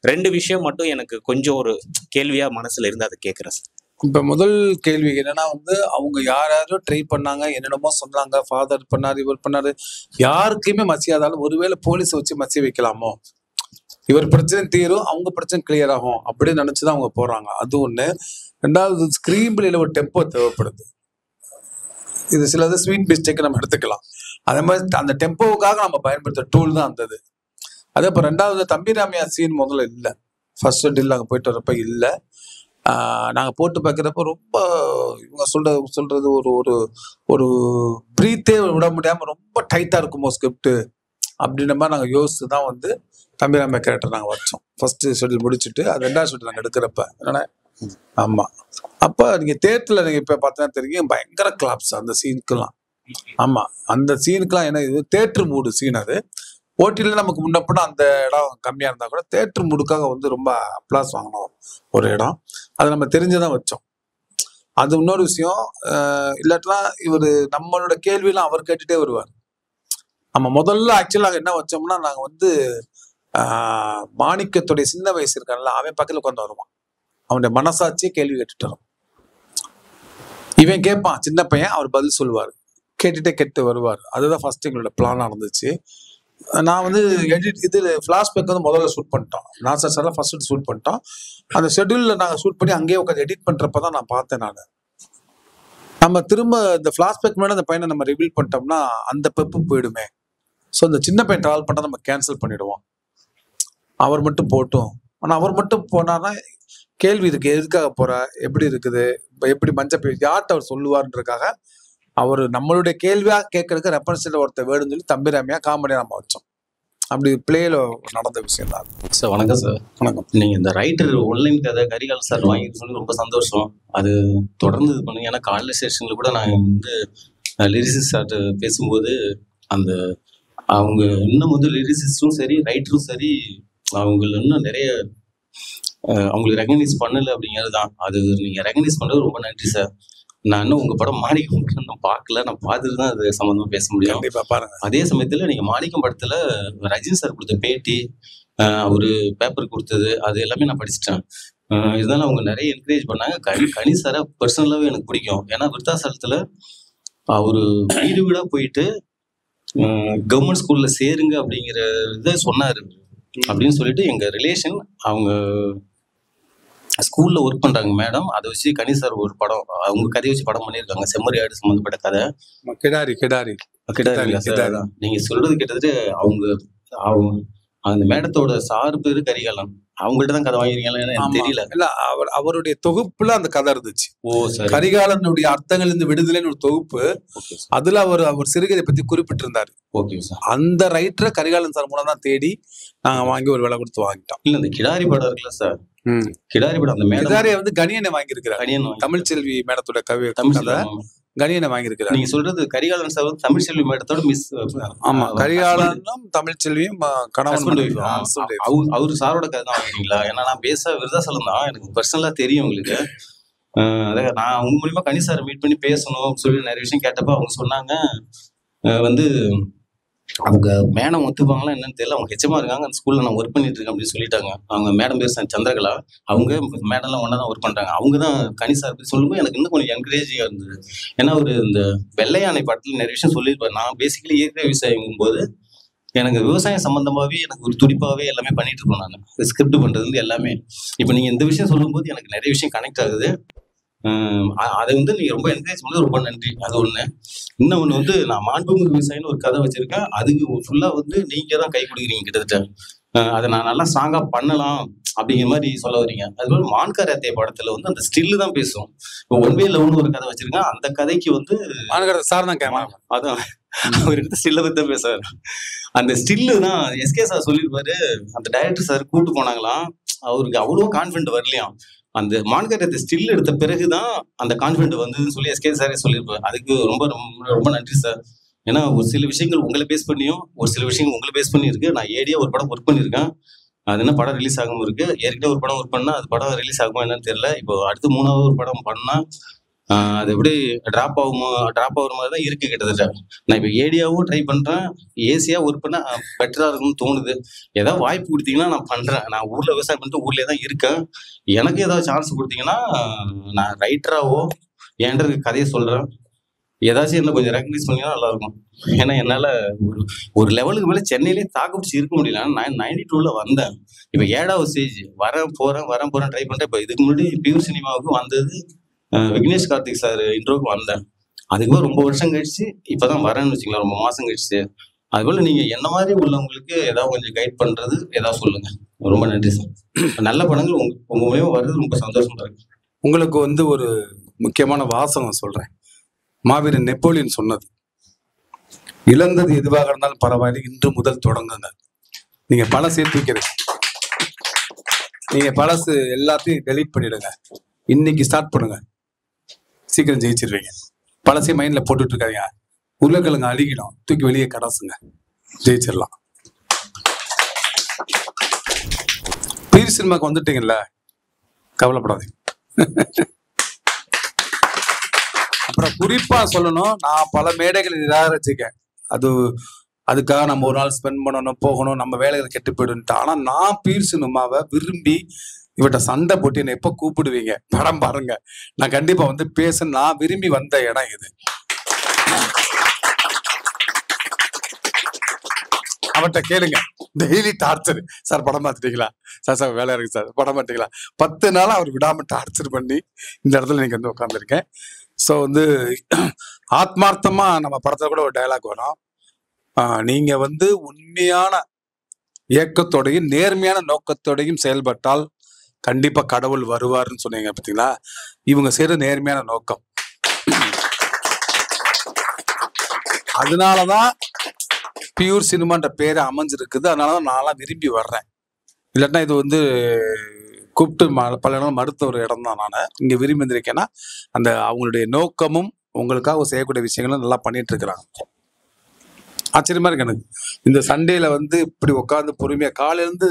Speaker 4: 2 விஷயம் மட்டும் எனக்கு கொஞ்சம் ஒரு கேள்வியா மனசுல இருந்து அதை கேட்கிறேன் சார்.
Speaker 1: இப்ப முதல் கேள்வி என்னன்னா வந்து அவங்க யாரும் ட்ரை பண்ணாங்க, என்னென்னமோ சொன்னாங்க, ஃபாதர் பண்ணாரு, இவர் பண்ணாரு, யாருக்குமே மசியாதாலும் ஒருவேளை போலீஸை வச்சு மசிய வைக்கலாமோ, இவர் பிரச்சனை தீரும், அவங்க பிரச்சனை கிளியர் ஆகும் அப்படின்னு நினைச்சுதான் அவங்க போறாங்க. அது ஒண்ணு. ரெண்டாவது, ஸ்கிரீன் பிளேல ஒரு டெம்போ தேவைப்படுது. இது சிலது ஸ்வீட் மிஸ்டேக் நம்ம எடுத்துக்கலாம். அதே மாதிரி அந்த டெம்போவுக்காக நம்ம பயன்படுத்த டூல் தான் அந்த. அதே இப்போ ரெண்டாவது தம்பி ராமையா சீன் முதல்ல இல்லை, ஃபர்ஸ்ட் ஷெட்யூல் நாங்கள் போயிட்டு வரப்ப இல்லை. நாங்கள் போட்டு பார்க்குறப்ப ரொம்ப இவங்க சொல்றது ஒரு ஒரு ஒரு ப்ரீத்தே விட முடியாமல் ரொம்ப டைட்டாக இருக்குமோ ஸ்கிரிப்ட் அப்படின்ற மாதிரி நாங்கள் யோசித்து தான் வந்து தம்பி ராமையா கேரக்டர் நாங்கள் வச்சோம். ஃபர்ஸ்ட் ஷெட்யூல் முடிச்சுட்டு அது 2வது ஷெட்யூல் நாங்கள் எடுக்கிறப்ப என்னன்னா ஆமாம். அப்போ நீங்கள் தேட்டரில் நீங்கள் இப்போ பார்த்தீங்கன்னா தெரியும், பயங்கர கிளாப்ஸ் அந்த சீனுக்கெல்லாம். ஆமாம், அந்த சீனுக்கெல்லாம் ஏன்னா இது தேட்டர் மூடு சீன். அது ஓட்டியில் நமக்கு முன்னப்பட அந்த இடம் கம்மியாக இருந்தால் கூட தேட்டர் மூடுக்காக வந்து ரொம்ப அப்ளாஸ் வாங்கினோம் ஒரு இடம். அதை நம்ம தெரிஞ்சுதான் வச்சோம். அது இன்னொரு விஷயம். இல்லாட்டினா இவர் நம்மளோட கேள்வியெல்லாம் அவர் கேட்டுட்டே வருவார். நம்ம முதல்ல ஆக்சுவலாக நாங்கள் என்ன வச்சோம்னா, நாங்கள் வந்து மாணிக்கத்துடைய சின்ன வயசு இருக்கான்ல, அவன் பக்கத்தில் உட்காந்து வருவான். அவனுடைய மனசாட்சியே கேள்வி கேட்டுட்டு வரும். இவன் கேட்பான், சின்ன பையன், அவர் பதில் சொல்லுவார், கேட்டுட்டே கேட்டு வருவார். அதுதான் ஃபர்ஸ்ட் எங்களோட பிளானாக இருந்துச்சு. நான் வந்து இது ஃப்ளாஷ்பேக் வந்து முதல்ல ஷூட் பண்ணிட்டோம். நாசர் சார்லாம் ஃபர்ஸ்ட் ஷூட் பண்ணிட்டோம். அந்த ஷெட்யூலில் நாங்கள் ஷூட் பண்ணி அங்கேயே உட்காந்து எடிட் பண்ணுறப்ப தான் நான் பார்த்தேன். நம்ம திரும்ப இந்த ஃப்ளாஷ்பேக் மேலே அந்த பையனை நம்ம ரிவீல் பண்ணிட்டோம்னா அந்த பெப்பு போயிடுமே. ஸோ இந்த சின்ன பையன் ட்ராவல் பண்ணால் நம்ம கேன்சல் பண்ணிடுவோம். அவர் மட்டும் போட்டும். ஆனால் அவர் மட்டும் போனான்னா கேள்வி இருக்கு, எதுக்காக போற, எப்படி இருக்குது, இப்போ எப்படி மஞ்சள் போய் யார்கிட்ட அவர் சொல்லுவார்ன்றதுக்காக அவர் நம்மளுடைய கேள்வியா கேட்கறதுக்கு ரெப்ரசன்ட் ஒருத்தர் வேணும்னு சொல்லி தம்பி ராமையா காமெடியா நம்ம வச்சோம். அப்படி பிளேல நடந்த விஷயம் தான்
Speaker 6: சார். வணக்கம் சார்.
Speaker 1: வணக்கம்.
Speaker 6: நீங்க இந்த ரைட்டர் ஒன்லைன் கதை கரிகால் சார் வாங்கிட்டு சொல்லி ரொம்ப சந்தோஷம். அது தொடர்ந்து இது பண்ணுங்க. ஏன்னா காலைல ஸ்டேஷன்ல கூட நான் வந்து லிரிசிஸ்ட் சார்ட்டு பேசும்போது அந்த அவங்க இன்னும் வந்து லிரிசிஸ்டும் சரி ரைட்டரும் சரி அவங்க இன்னும் நிறைய அவங்களுக்கு ரெகனைஸ் பண்ணல அப்படிங்கிறது தான். அது நீங்க ரெகனைஸ் பண்ணது ரொம்ப நன்றி சார். நான் இன்னும் உங்க படம் மாணிக்கம் நான் பார்க்கல, நான் பார்த்துட்டு தான் அது சம்பந்தமா பேச முடியும். அதே சமயத்துல நீங்க மாணிக்கம் படத்துல ரஜினி சார் கொடுத்த பேட்டி, அவரு பேப்பர் கொடுத்தது, அது எல்லாமே நான் படிச்சுட்டேன். இதனால அவங்க நிறைய என்கரேஜ் பண்ணாங்க. கனி சாரை பர்சனலாவே எனக்கு பிடிக்கும். ஏன்னா விருத்தாசலத்துல அவரு வீடு வீடா போயிட்டு கவர்மெண்ட் ஸ்கூல்ல சேருங்க அப்படிங்கிற இதை சொன்னாரு. அப்படின்னு சொல்லிட்டு எங்க ரிலேஷன் அவங்க ஸ்கூல்ல ஒர்க் பண்றாங்க மேடம். அதை வச்சு கனி சார் ஒரு படம் அவங்க கதையை வச்சு படம் பண்ணியிருக்காங்க. செம்மறியாடு சம்பந்தப்பட்ட கதை. கிடாரி. நீங்க சொல்றது கிட்டத்தட்ட அவங்க அந்த மேடத்தோட சார் பேரு கரிகாலன். அவங்கள்ட்ட தான் கதை வாங்கிருக்கீங்களா எனக்கு தெரியல. இல்ல
Speaker 1: அவருடைய தொகுப்புல அந்த கதை இருந்துச்சு. கரிகாலனுடைய அர்த்தங்கள் இந்த விடுதலைன்னு ஒரு தொகுப்பு. அதுல அவர் சிறுகதை பத்தி குறிப்பிட்டிருந்தாரு. அந்த ரைட்டரை கரிகாலன் சார் மூலம் தான் தேடி நாங்க வாங்கி ஒரு விலை கொடுத்து வாங்கிட்டோம்.
Speaker 6: இல்ல இந்த கிடாரி படம் இருக்குல்ல சார், கிடாரி படம் அந்த
Speaker 1: கிடாரியை வந்து கணியனை வாங்கியிருக்கிறார். தமிழ்ச்செல்வி மேடத்தோட கவி கணியனை வாங்கியிருக்கிறார்.
Speaker 6: நீங்க சொல்றது கரிகாலன் சார் வந்து தமிழ்ச்செல்வி மேடத்தோட மிஸ்.
Speaker 1: ஆமா, கரிகாலனும் தமிழ்ச்செல்வியும் கணவன்.
Speaker 6: அவரு சாரோட கதை தான் வாங்குறீங்களா? ஏன்னா நான் விருதாசலம் தான், எனக்கு பர்சனலா தெரியும் உங்களுக்கு. அதாவது நான் அவங்க மூலியமா கனி சாரை மீட் பண்ணி பேசணும் சொல்லி நிறைய விஷயம் கேட்டப்ப அவங்க சொன்னாங்க வந்து அவங்க மேடம் ஒத்துப்பாங்களா என்னன்னு தெரியல. அவங்க ஹெச்எம்மா இருக்காங்க, அந்த ஸ்கூல்ல நான் ஒர்க் பண்ணிட்டு இருக்கேன் அப்படின்னு சொல்லிட்டாங்க. அவங்க மேடம் பேர் சந்திரகலா. அவங்க மேடம்லாம் ஒன்றா தான் ஒர்க் பண்றாங்க. அவங்க தான் கனி சார் பத்தி சொல்லும்போது எனக்கு இன்னும் கொஞ்சம் என்கரேஜிங்கா இருந்தது. ஏன்னா ஒரு இந்த வெள்ளை யானை படத்துல நிறைய விஷயம் சொல்லியிருப்பாரு. நான் பேசிக்கலி இயற்கை விவசாயம் போது எனக்கு விவசாயம் சம்பந்தமாவே எனக்கு ஒரு துடிப்பாவே எல்லாமே பண்ணிட்டு இருக்கோம். நான் ஸ்கிரிப்ட் பண்றதுல எல்லாமே இப்போ நீங்க இந்த விஷயம் சொல்லும்போது எனக்கு நிறைய விஷயம் கனெக்ட் ஆகுது. அதை வந்து நீங்க ரொம்ப என்கரேஜ் பண்ணது ரொம்ப நன்றி. அது ஒண்ணு. இன்னொன்னு வந்து நான் மாண்புமிகு விவசாயின்னு ஒரு கதை வச்சிருக்கேன். அதுக்கு ஃபுல்லா வந்து நீங்க தான் கை கொடுக்குறீங்க கிட்டத்தட்ட. அதை நான் நல்லா ஸ்ட்ராங்கா பண்ணலாம் அப்படிங்கிற மாதிரி சொல்ல வரீங்க. அதுபோல மான்காரத்தை படத்துல வந்து அந்த ஸ்டில்லு தான் பேசும். இப்போ ஒன் வே லவ்னு ஒரு கதை வச்சிருக்கேன். அந்த கதைக்கு வந்து
Speaker 1: சார் தான் கேமரா,
Speaker 6: அதான் அவர்கிட்ட ஸ்டில்ல பத்தி தான் பேசுவார். அந்த ஸ்டில்லு தான் எஸ்கே சார் சொல்லியிருப்பாரு. அந்த டைரக்டர் சார் கூட்டு போனாங்களாம், அவருக்கு அவ்வளோ கான்ஃபிடென்ட் வரலையாம். அந்த மான்காரத்தை ஸ்டில் எடுத்த பிறகுதான் அந்த கான்ஃபிடென்ட் வந்ததுன்னு சொல்லி எஸ்கே சாரே சொல்லியிருப்பாரு. அதுக்கு ரொம்ப ரொம்ப ரொம்ப நன்றி சார். ஏன்னா ஒரு சில விஷயங்கள் உங்களை பேஸ் பண்ணியும் ஒரு சில விஷயங்கள் உங்களை பேஸ் பண்ணி இருக்கு. நான் ஏடியா ஒரு படம் ஒர்க் பண்ணியிருக்கேன். அது என்ன படம் ரிலீஸ் ஆகாம இருக்கு. ஏற்கனவே ஒரு படம் ஒர்க் பண்ணா அது படம் ரிலீஸ் ஆகுமா என்னன்னு தெரியல. இப்போ அடுத்து 3வது ஒரு படம் பண்ணா அது எப்படி ட்ராப் ஆகுற மாதிரி தான் இருக்கு கிட்டத்தட்ட. நான் இப்போ ஏடியாவும் ட்ரை பண்றேன், ஏசியா ஒர்க் பண்ண பெட்டரா இருக்கும்னு தோணுது. ஏதாவது வாய்ப்பு கொடுத்தீங்கன்னா நான் பண்றேன். நான் ஊர்ல விவசாயம் பண்ணிட்டு ஊர்லயே தான் இருக்கேன். எனக்கு ஏதாவது சான்ஸ் கொடுத்தீங்கன்னா நான் ரைட்டராவோ என்கிட்ட இருக்க கதையை சொல்றேன். ஏதாச்சும் என்ன கொஞ்சம் ரெக்கக்னைஸ் பண்ணீங்கன்னா நல்லா இருக்கும். ஏன்னா என்னால ஒரு லெவலுக்கு மேல சென்னையிலேயே தாக்கு பிடிச்சி இருக்க முடியல. நான் 92ல வந்தேன். இப்போ 7வது ஸ்டேஜ் வரேன் போறேன் ட்ரை பண்றேன். இப்போ இதுக்கு முன்னாடி பியூர் சினிமாவுக்கு வந்தது விக்னேஷ் கார்த்திக் சார் இன்ட்ரோக்கு வந்தேன். அதுக்கு ரொம்ப வருஷம் கழிச்சு இப்பதான் வரேன்னு வச்சுக்கலாம், ரொம்ப மாசம் கழிச்சு. அதுபோல நீங்க என்ன மாதிரி உள்ளவங்களுக்கு ஏதாவது கொஞ்சம் கைட் பண்றது ஏதாவது சொல்லுங்க. ரொம்ப நன்றி சார். நல்ல படங்கள் உங்க மூலியமா வர்றது ரொம்ப சந்தோஷமா இருக்கு.
Speaker 1: உங்களுக்கு வந்து ஒரு முக்கியமான வாசகம் சொல்றேன். மாவீரன் நெப்போலியன் சொன்னது, இழந்தது எதுவாக இருந்தாலும் பரவாயில்லை, இன்று முதல் தொடங்குங்க. நீங்க பழசே தூக்கிறீங்க, நீங்க பழசு எல்லாத்தையும் டெலீட் பண்ணிடுங்க. இன்னைக்கு ஸ்டார்ட் பண்ணுங்க, சீக்கிரம் ஜெயிச்சிருவீங்க. பழசையும் மைண்ட்ல போட்டுட்டு இருக்காங்க. உருளைக்கிழங்கு அழுகிடும், தூக்கி வெளியே கடாசுங்க, ஜெயிச்சிடலாம். பீர் சினிமாக்கு வந்துட்டீங்கல்ல, கவலைப்படாதீங்க. அப்புறம் குறிப்பா சொல்லணும், நான் பல மேடைகளை நிராகரிச்சிருக்கேன். அதுக்காக நம்ம ஒரு நாள் ஸ்பெண்ட் பண்ணணும், போகணும், நம்ம வேலைகளை கெட்டு போயிடுன்ட்டு. ஆனா நான் பீர் சினிமாவை விரும்பி இவட்ட சண்டை போட்டு என்னை எப்ப கூப்பிடுவீங்க படம் பாருங்க, நான் கண்டிப்பா வந்து பேச நான் விரும்பி வந்த இடம் இது. அவட்ட கேளுங்க, டெய்லி டார்ச்சர். சார் படம் பார்த்துட்டீங்களா, சார் வேலை இருக்கு சார், படம் பார்த்துட்டீங்களா. 10 நாள் அவர் விடாம டார்ச்சர் பண்ணி இந்த இடத்துல நீங்க வந்து உட்காந்துருக்கேன். ஸோ வந்து ஆத்மார்த்தமா நம்ம படத்துல கூட ஒரு டயலாக் வரும், நீங்க வந்து உண்மையான இயக்கத்தோடையும் நேர்மையான நோக்கத்தோடையும் செயல்பட்டால் கண்டிப்பா கடவுள் வருவாருன்னு சொன்னீங்க பார்த்தீங்களா. இவங்க செய்யற நேர்மையான நோக்கம், அதனாலதான் பியூர் சினிமான்ற பேரை அமைஞ்சிருக்குது. அதனாலதான் நான்லாம் விரும்பி வர்றேன். இல்லாட்டினா இது வந்து கூப்பிட்டு பல இடம் மறுத்த ஒரு இடம் தான். நான் இங்க விரும்பி வந்திருக்கேன்னா அந்த அவங்களுடைய நோக்கமும் உங்களுக்காக செய்யக்கூடிய விஷயங்களும் நல்லா பண்ணிட்டு இருக்கிறாங்க. ஆச்சரியமா இருக்கு எனக்கு. இந்த சண்டேல வந்து இப்படி உட்காந்து பொறுமையா காலையிலேருந்து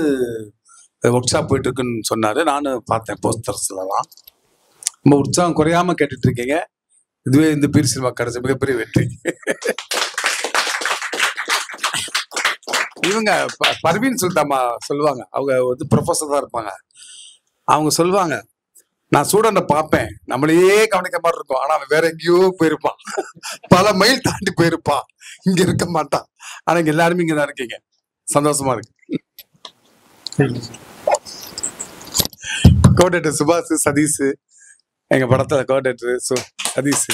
Speaker 1: ஒர்க் ஷாப் போயிட்டு இருக்குன்னு சொன்னாரு. நானும் பார்த்தேன் போஸ்டர்ஸ்லாம். ரொம்ப உற்சாகம் குறையாம கேட்டுட்டு இருக்கீங்க. இதுவே இந்த பீர் சினிமா கிடைச்ச மிகப்பெரிய வெற்றி. இவங்க பர்வீன் சுல்தாமா சொல்லுவாங்க, அவங்க வந்து ப்ரொஃபஸர் தான் இருப்பாங்க. அவங்க சொல்லுவாங்க, நான் ஸ்டூடெண்ட்டை பார்ப்பேன், நம்மளையே கவனிக்க மாதிரி இருக்கும், ஆனா அவன் வேற எங்கேயோ போயிருப்பான், பல மைல் தாண்டி போயிருப்பான், இங்க இருக்க மாட்டான். ஆனா இங்க எல்லாருமே இங்கதான் இருக்கீங்க, சந்தோஷமா இருக்கு. கோஆர்டினேட்டர் சுபாஷ், சதீஷ், எங்க படத்துல கோஆர்டினேட்டர் சதீஷ்,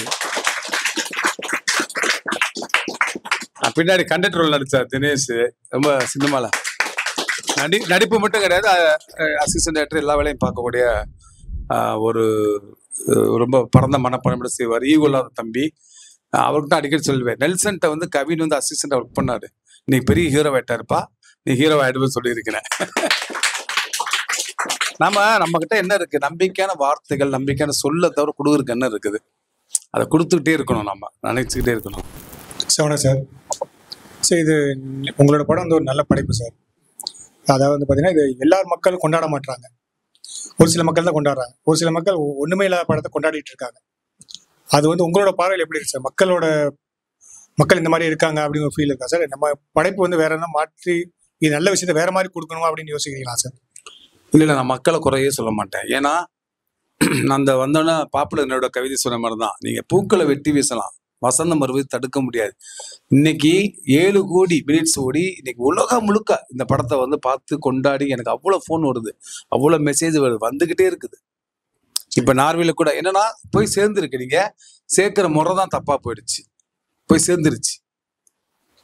Speaker 1: பின்னாடி கண்டக்டர் ரோல் நடிச்சார் தினேஷ். ரொம்ப சினிமால நடிப்பு மட்டும் கிடையாது, அசிஸ்டன்ட் டைரக்டர் எல்லா வேலையும் பார்க்கக்கூடிய ஒரு ரொம்ப பரந்த மனப்பணம் செய்வார். ஈகோ இல்லாத தம்பி. அவருக்கு தான் அடிக்கடி சொல்லுவேன், நெல்சன்ட்ட வந்து கவின் வந்து அசிஸ்டண்டா ஒர்க் பண்ணாரு, நீ பெரிய ஹீரோ ஆயிட்டா இருப்பா, நீ ஹீரோ ஆயிடுவேன்னு சொல்லியிருக்கிறேன். நம்ம கிட்ட என்ன இருக்கு, நம்பிக்கையான வார்த்தைகள், நம்பிக்கையான சொல்ல தவிர கொடுக்குறதுக்கு என்ன இருக்குது, அதை கொடுத்துக்கிட்டே இருக்கணும், நம்ம நினைச்சுக்கிட்டே இருக்கணும்.
Speaker 7: சோனா சார், ஸோ இது உங்களோட படம் வந்து ஒரு நல்ல படைப்பு சார். அதாவது வந்து பார்த்தீங்கன்னா இது எல்லார் மக்களும் கொண்டாட மாட்டாங்க, ஒரு சில மக்கள் தான் கொண்டாடுறாங்க, ஒரு சில மக்கள் ஒன்றுமே இல்லாத படத்தை கொண்டாடிட்டு இருக்காங்க. அது வந்து உங்களோட பார்வையில் எப்படி இருக்கு சார்? மக்களோட மக்கள் இந்த மாதிரி இருக்காங்க அப்படின்னு ஒரு ஃபீல் இருக்கா சார்? நம்ம படைப்பு வந்து வேற என்ன மாற்றி இது நல்ல விஷயத்த வேற மாதிரி கொடுக்கணுமா அப்படின்னு யோசிக்கிறீங்களா சார்?
Speaker 1: இல்லை நான் மக்களை குறையே சொல்ல மாட்டேன். ஏன்னா அந்த வந்தோன்னா பாப்புலர் என்னோட கவிதை சொன்ன மாதிரி தான், நீங்கள் பூக்களை வெட்டி வீசலாம், வசந்தம் வருவது தடுக்க முடியாது. இன்னைக்கு 7 கோடி மினிட்ஸ் ஓடி இன்னைக்கு உலகம் முழுக்க இந்த படத்தை வந்து பார்த்து கொண்டாடி எனக்கு அவ்வளோ ஃபோன் வருது, அவ்வளோ மெசேஜ் வருது, வந்துக்கிட்டே இருக்குது. இப்போ நார்வேல கூட என்னன்னா போய் சேர்ந்துருக்கு, நீங்கள் சேர்க்குற முறை தான் தப்பாக போயிடுச்சு, போய் சேர்ந்துருச்சு.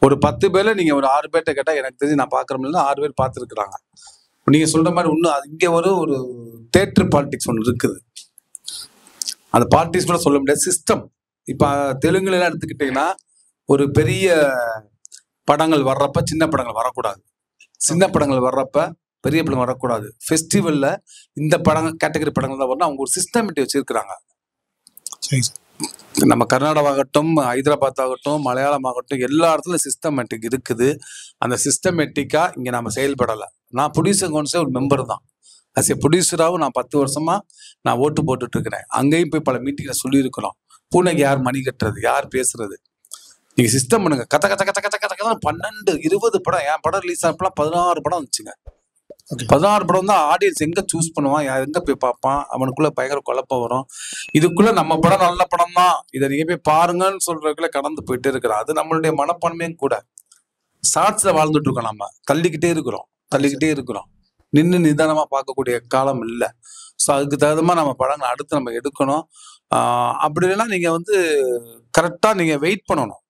Speaker 1: ஒரு 10 பேர்ல நீங்கள் ஒரு 6 பேர்கிட்ட கேட்டால் எனக்கு தெரிஞ்சு நான் பார்க்குறோம்னா 6 பேர் பார்த்துருக்குறாங்க. நீங்கள் சொல்கிற மாதிரி இன்னும் இங்கே ஒரு தேட்டர் பாலிடிக்ஸ் ஒன்று இருக்குது. அந்த பாலிடிக்ஸ் கூட சொல்ல முடியாது, சிஸ்டம். இப்போ தெலுங்குல எல்லாம் எடுத்துக்கிட்டிங்கன்னா ஒரு பெரிய படங்கள் வர்றப்ப சின்ன படங்கள் வரக்கூடாது, சின்ன படங்கள் வர்றப்ப பெரிய படம் வரக்கூடாது. ஃபெஸ்டிவலில் இந்த படங்கள் கேட்டகரி படங்கள் தான் வரணும். அவங்க ஒரு சிஸ்டமேட்டிக் வச்சுருக்கிறாங்க.
Speaker 7: சரி சார்.
Speaker 1: நம்ம கர்நாடகா ஆகட்டும், ஹைதராபாத் ஆகட்டும், மலையாளம் ஆகட்டும், எல்லா இடத்துலையும் சிஸ்டமேட்டிக் இருக்குது. அந்த சிஸ்டமேட்டிக்காக இங்கே நம்ம செயல்படலை. நான் ப்ரொடியூசர் கவுன்சில் ஒரு மெம்பர் தான். அஸ் ஏ ப்ரொடியூசராகவும் நான் 10 வருஷமாக நான் ஓட்டு போட்டுட்ருக்கிறேன். அங்கேயும் போய் பல மீட்டிங்கில் சொல்லியிருக்கிறோம், பூனைக்கு யார் மணி கட்டுறது, யார் பேசுறது, நீங்கள் சிஸ்டம் பண்ணுங்க. கத்த கத்த கத்த கத்த கத்த கத்த 12 20 படம், என் படம் ரிலீஸ் ஆகப்பெல்லாம் 16 படம் வந்துச்சுங்க. 16 படம் தான். ஆடியன்ஸ் எங்கே சூஸ் பண்ணுவான், எங்கே போய் பார்ப்பான், அவனுக்குள்ள பயங்கர குழப்பம் வரும். இதுக்குள்ள நம்ம படம் நல்ல படம் தான், இதை நீங்கள் போய் பாருங்கன்னு சொல்றதுக்குள்ள கடந்து போயிட்டே இருக்கிறோம். அது நம்மளுடைய மனப்பான்மையும் கூட. ஷார்ட்ஸில் வாழ்ந்துட்டு இருக்கோம், நம்ம தள்ளிக்கிட்டே இருக்கிறோம், நின்று நிதானமாக பார்க்கக்கூடிய காலம் இல்லை. ஸோ அதுக்கு தகுந்தமாக நம்ம படங்களை அடுத்து நம்ம எடுக்கணும். அப்படி இல்லைன்னா நீங்கள் வந்து கரெக்டாக நீங்கள் வெயிட் பண்ணணும்.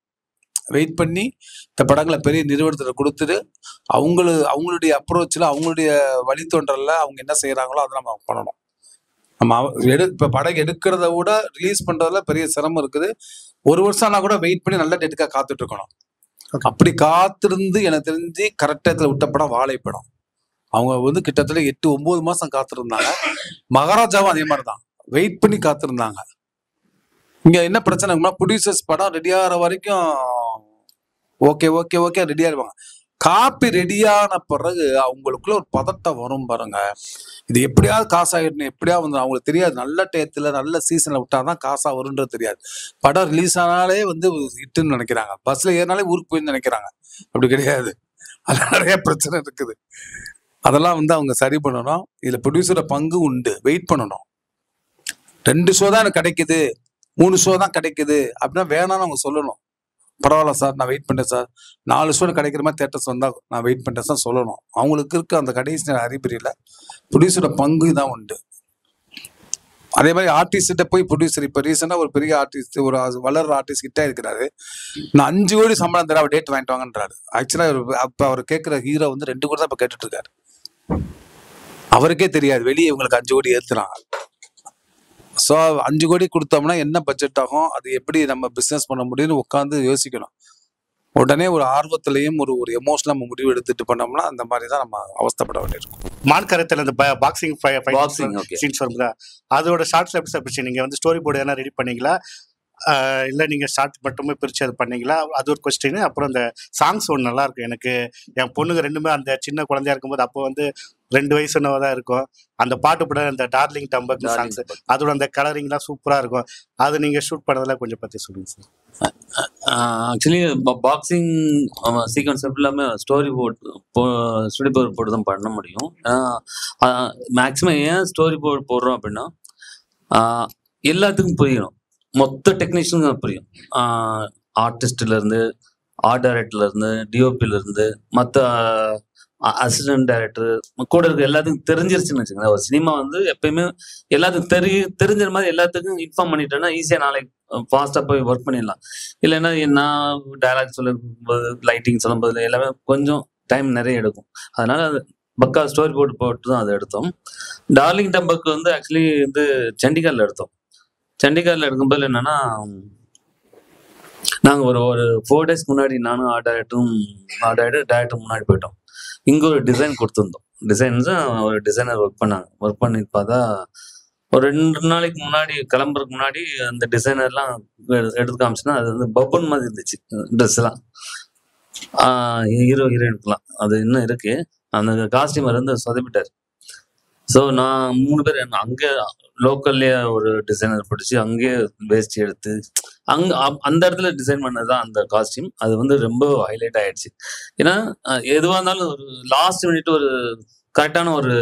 Speaker 1: வெயிட் பண்ணி இந்த படங்களை பெரிய நிறுவனத்தில் கொடுத்துட்டு அவங்களுடைய அப்ரோச்சில், அவங்களுடைய வழித்தோன்றலில் அவங்க என்ன செய்கிறாங்களோ அதை நம்ம பண்ணணும். நம்ம இப்போ படம் எடுக்கிறத விட ரிலீஸ் பண்ணுறதுல பெரிய சிரமம் இருக்குது. 1 வருஷம் ஆனால் கூட வெயிட் பண்ணி நல்ல டேட்டுக்காக காத்துட்டு இருக்கணும். அப்படி காத்திருந்து எனக்கு தெரிஞ்சு கரெக்டத்தில் விட்ட படம் வாழைப்படம். அவங்க வந்து கிட்டத்தட்ட 8-9 மாதம் காத்திருந்தாங்க. மகாராஜாவும் அதே மாதிரி தான் வெயிட் பண்ணி காத்திருந்தாங்க. இங்கே என்ன பிரச்சனைனா ப்ரொடியூசர்ஸ் படம் ரெடியாகிற வரைக்கும் ஓகே ரெடியாக இருப்பாங்க. காப்பி ரெடியான பிறகு அவங்களுக்குள்ள ஒரு பதட்டம் வரும் பாருங்க. இது எப்படியாவது காசாகிடணும், எப்படியாவது வந்து அவங்களுக்கு தெரியாது. நல்ல டயத்தில் நல்ல சீசனில் விட்டாதான் காசா வரும்ன்றது தெரியாது. படம் ரிலீஸ் ஆனாலே வந்து ஹிட்டுன்னு நினைக்கிறாங்க, பஸ்ஸில் ஏறினாலே ஊருக்கு போயின்னு நினைக்கிறாங்க. அப்படி கிடையாது. அதில் நிறைய பிரச்சனை இருக்குது. அதெல்லாம் வந்து அவங்க சரி பண்ணணும். இதில் ப்ரொடியூசரோட பங்கு உண்டு. வெயிட் பண்ணணும். 2 ஷோ தான் எனக்கு கிடைக்குது, 3 ஷோ தான் கிடைக்குது அப்படின்னா வேணான்னு அவங்க சொல்லணும். பரவாயில்ல சார், நான் வெயிட் பண்ணேன் சார், 4 ஷோ கிடைக்கிற மாதிரி தேட்டர்ஸ் வந்தால் நான் வெயிட் பண்ணிட்டேன் சார் சொல்லணும். அவங்களுக்கு இருக்க அந்த கடைசி அறிகுறியில் ப்ரொடியூசரோட பங்கு தான் உண்டு. அதே மாதிரி ஆர்டிஸ்ட்டை போய் ப்ரொடியூசர் இப்போ ரீசெண்டாக ஒரு பெரிய ஆர்டிஸ்ட், ஒரு வளர்ற ஆர்டிஸ்ட் கிட்டே இருக்கிறாரு, நான் 5 கோடி சம்பளம் தர அவர் டேட் வாங்கிட்டு வாங்கன்றாரு. ஆக்சுவலாக அப்போ அவர் கேட்குற ஹீரோ வந்து 2 கோடி தான் இப்போ கேட்டுட்டு இருக்காரு. அவருக்கே தெரியாது வெளியே இவங்களுக்கு 5 கோடி ஏற்றுறாங்க. ஸோ 5 கோடி கொடுத்தோம்னா என்ன பட்ஜெட் ஆகும், அது எப்படி நம்ம பிஸ்னஸ் பண்ண முடியும்னு உட்காந்து யோசிக்கணும். உடனே ஒரு ஆர்வத்திலையும் ஒரு எமோஷனல் நம்ம முடிவு எடுத்துட்டு பண்ணோம்னா அந்த மாதிரி தான் நம்ம அவஸ்தைப்பட வேண்டியிருக்கும்.
Speaker 5: மான்கரத்தில் அந்த பாக்ஸிங் சீன்ஸ் வருங்களா, அதோட ஷார்ட்ஸ் எப்படி பிரிச்சு நீங்கள் வந்து ஸ்டோரி போர்டு எதனா ரெடி பண்ணீங்களா, இல்லை நீங்கள் ஷார்ட் மட்டுமே பிரித்து அது பண்ணீங்களா? அது ஒரு கொஸ்டின். அப்புறம் அந்த சாங்ஸ் ஒன்று நல்லா இருக்கும். எனக்கு என் பொண்ணுங்க 2மே அந்த சின்ன குழந்தையா இருக்கும்போது அப்போ வந்து 2 வயசுனவ தான் இருக்கும். அந்த பாட்டு பட அந்த டார்லிங் டம்பக் சாங்ஸ், அதோட அந்த கலரிங்லாம் சூப்பராக இருக்கும். அது நீங்கள் ஷூட் பண்ணதெல்லாம் கொஞ்சம் பற்றி சொல்லுங்கள் சார்.
Speaker 2: ஆக்சுவலி பாக்ஸிங் சீக்வன்ஸ் எல்லாமே ஸ்டோரி போர்டு தான் பண்ண முடியும். மேக்ஸிமம் ஏன் ஸ்டோரி போர்டு போடுறோம் அப்படின்னா எல்லாத்துக்கும் புரியணும், மொத்த டெக்னீஷியனுக்கும் புரியும். ஆர்டிஸ்ட்லேருந்து, ஆர்ட் டைரக்டர்லேருந்து, டிஓபிலேருந்து, மற்ற அசிஸ்டன்ட் டைரக்டர் கூட இருக்க எல்லாத்துக்கும் தெரிஞ்சிருச்சுன்னு வச்சுக்கோங்க. ஒரு சினிமா வந்து எப்பயுமே எல்லாத்துக்கும் தெரிஞ்ச மாதிரி எல்லாத்துக்கும் இன்ஃபார்ம் பண்ணிட்டேன்னா ஈஸியாக நாளைக்கு ஃபாஸ்ட்டாக போய் ஒர்க் பண்ணிடலாம். இல்லைன்னா நான் டைலாக் சொல்லும்போது, லைட்டிங் சொல்லும்போது எல்லாமே கொஞ்சம் டைம் நிறைய எடுக்கும். அதனால அது பக்கா ஸ்டோரி போட்டு தான் அதை எடுத்தோம். டார்லிங் டம்பக் வந்து ஆக்சுவலி வந்து சண்டிகரில் எடுத்தோம். சண்டிகரில் எடுக்கும்போது என்னன்னா, நாங்கள் ஒரு 4 days முன்னாடி நானும் டேரக்டர் முன்னாடி போயிட்டோம். இங்கே ஒரு டிசைன் கொடுத்துருந்தோம். டிசைன்ஸ் ஒரு டிசைனர் ஒர்க் பண்ணிட்டு பார்த்தா ஒரு 2 நாளைக்கு முன்னாடி கிளம்புறதுக்கு முன்னாடி அந்த டிசைனர்லாம் எடுத்து காமிச்சுன்னா அது வந்து பப்புன் மாதிரி இருந்துச்சு ட்ரெஸ் எல்லாம். ஹீரோ ஹீரோயினுக்குலாம் அது இன்னும் இருக்கு. அந்த காஸ்டியூமர் வந்து சொதப்பிட்டார். ஸோ நான் 3 பேர் அங்கே லோக்கல்லே ஒரு டிசைனர் பிடிச்சி அங்கேயே வேஸ்ட் எடுத்து அந்த இடத்துல டிசைன் பண்ணது தான் அந்த காஸ்டியூம். அது வந்து ரொம்ப ஹைலைட் ஆயிடுச்சு. ஏன்னா எதுவாக இருந்தாலும் ஒரு லாஸ்ட் மினிட் ஒரு கரெக்டான ஒரு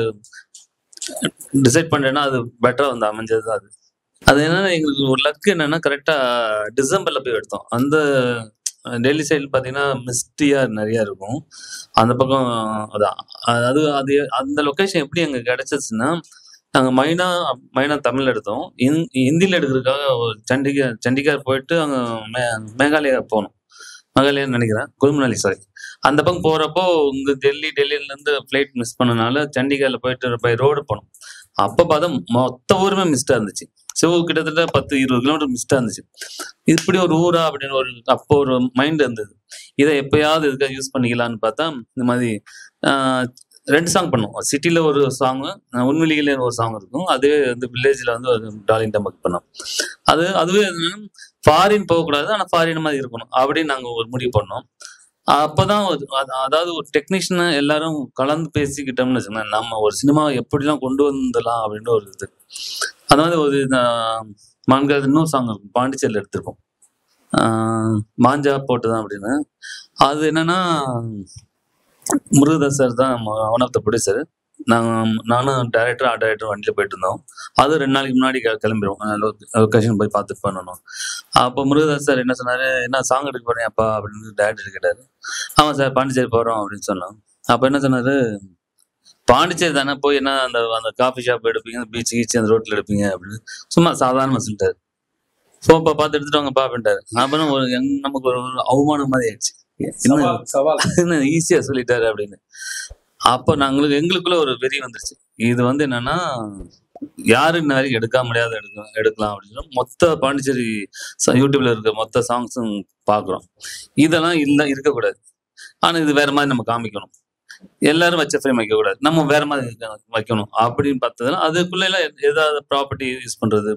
Speaker 2: டிசைட் பண்ணுறேன்னா அது பெட்டராக வந்து அமைஞ்சது தான் அது. அது என்னன்னா எங்களுக்கு ஒரு லக் என்னன்னா கரெக்டாக டிசம்பரில் போய் எடுத்தோம். அந்த டெல்லி சைடில் பார்த்தீங்கன்னா மிஸ்டியாக நிறையா இருக்கும். அந்த பக்கம் அதான் அது அது அந்த லொக்கேஷன் எப்படி எங்களுக்கு கிடைச்சிச்சுன்னா, நாங்கள் மைனா தமிழ் எடுத்தோம். ஹிந்தியில் எடுக்கிறதுக்காக ஒரு சண்டிகர் போயிட்டு அங்கே மேகாலயா போனோம். மேகாலயான்னு நினைக்கிறேன், குழுமணாலி சாரி. அந்த பக்கம் போகிறப்போ இங்கே டெல்லியிலேருந்து ஃப்ளைட் மிஸ் பண்ணனால சண்டிகரில் போயிட்டு பை ரோடு போனோம். அப்போ பார்த்தா மொத்த ஊருமே மிஸ்டாக இருந்துச்சு. ஸோ கிட்டத்தட்ட 10-20 கிலோமீட்டர் மிஸ்டாக இருந்துச்சு. இப்படி ஒரு ஊரா அப்படின்னு அப்போ ஒரு மைண்ட் இருந்தது. இதை எப்பயாவது இதுக்காக யூஸ் பண்ணிக்கலான்னு பார்த்தா இந்த மாதிரி 2 சாங் பண்ணோம். சிட்டியில் ஒரு சாங்கு, உண்மையிலே ஒரு சாங் இருக்கும். அதுவே வந்து வில்லேஜில் வந்து ஒரு டார்லிங் டம்பக் பண்ணோம். அதுவே ஃபாரின் போகக்கூடாது, ஆனால் ஃபாரின் மாதிரி இருக்கணும் அப்படின்னு நாங்கள் ஒரு முடிவு பண்ணோம். அப்போதான் அதாவது ஒரு டெக்னீஷியனை எல்லாரும் கலந்து பேசிக்கிட்டோம்னு வச்சுக்கோங்க, நம்ம ஒரு சினிமா எப்படிலாம் கொண்டு வந்துடலாம் அப்படின்னு ஒரு இது. அதாவது ஒரு மான்காது இன்னும் சாங் இருக்கும், பாண்டிச்சேரியில் எடுத்திருக்கோம், மாஞ்சா போட்டு தான் அப்படின்னு. அது என்னன்னா முருகதாஸ் சார் தான் ஒன் ஆஃப் த ப்ரொடியூசர். நானும் டைரக்டர் ஆர்ட் டைரக்டர் வண்டியில் போயிட்டு இருந்தோம். அது 2 நாளைக்கு முன்னாடி கிளம்பிடுவோம், லொக்கேஷன் போய் பார்த்துட்டு பண்ணணும். அப்போ முருகதாஸ் சார் என்ன சொன்னார், என்ன சாங் எடுக்க போறேன் அப்பா அப்படின்னு டைரக்டர் கேட்டார். ஆமாம் சார் பாண்டிச்சேரி போகிறோம் அப்படின்னு சொன்னோம். அப்போ என்ன சொன்னார், பாண்டிச்சேரி தானே போய் என்ன அந்த காஃபி ஷாப் எடுப்பீங்க, பீச் கீச் அந்த ரோட்டில் எடுப்பீங்க அப்படின்னு சும்மா சாதாரணமாக சொல்லிட்டாரு. சோப்பா பார்த்து எடுத்துட்டு வாங்கப்பா அப்படின்ட்டாரு. அப்புறம் நமக்கு ஒரு அவமானம் மாதிரி ஆயிடுச்சு, என்ன ஈஸியாக சொல்லிட்டாரு அப்படின்னு. அப்போ எங்களுக்குள்ள ஒரு வெறி வந்துருச்சு. இது வந்து என்னன்னா யாரு இன்ன வரைக்கும் எடுக்க முடியாத எடுக்கலாம் அப்படின்னு மொத்த பாண்டிச்சேரி யூடியூப்ல இருக்க மொத்த சாங்ஸும் பார்க்குறோம். இதெல்லாம் இருக்கக்கூடாது, ஆனால் இது வேற மாதிரி நம்ம காமிக்கணும். எல்லாரும் வச்ச ஃப்ரேம் வைக்கக்கூடாது, நம்ம வேற மாதிரி வைக்கணும் அப்படின்னு பார்த்ததுன்னா அதுக்குள்ள ஏதாவது ப்ராப்பர்ட்டி யூஸ் பண்றது,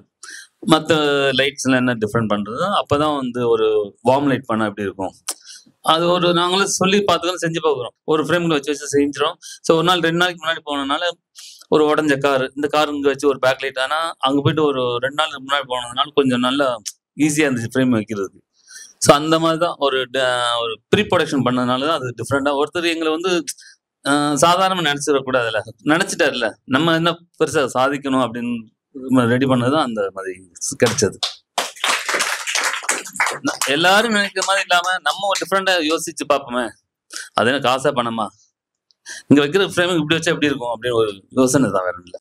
Speaker 2: மற்ற லைட்ஸ் எல்லாம் என்ன டிஃப்ரெண்ட் பண்றது. அப்பதான் வந்து ஒரு வார்ம் லைட் பண்ண எப்படி இருக்கும், அது ஒரு நாங்களும் சொல்லி பார்த்துக்கலாம், செஞ்சு பார்க்குறோம். ஒரு ஃப்ரேம்ல வச்சு செஞ்சிடும். ஸோ ஒரு நாள் 2 நாளைக்கு முன்னாடி போனதுனால ஒரு உடஞ்ச கார், இந்த கார் இங்கே வச்சு ஒரு பேக் லைட். ஆனால் அங்கே போயிட்டு ஒரு 2 நாளுக்கு முன்னாடி போனதுனால கொஞ்சம் நல்லா ஈஸியாக இருந்துச்சு ஃப்ரேம் வைக்கிறதுக்கு. ஸோ அந்த மாதிரி தான் ஒரு ப்ரீ ப்ரொடக்ஷன் பண்ணதுனால தான் அது டிஃப்ரெண்டாக. ஒருத்தர் எங்களை வந்து சாதாரணமாக நினச்சிடக்கூடாதுல்ல, நினச்சிட்டாருல நம்ம என்ன பெருசாக சாதிக்கணும் அப்படின்னு ரெடி பண்ணது தான் அந்த மாதிரி கிடைச்சது. எல்லாரும் நினைக்கிற மாதிரி இல்லாம நம்ம ஒரு டிஃப்ரெண்டா யோசிச்சு பார்ப்போமே, அது என்ன காசா பணமா, இங்க வைக்கிற ஃப்ரேமிங் இப்படி வச்சா எப்படி இருக்கும் அப்படின்னு ஒரு யோசனை தான், வேற இல்லை.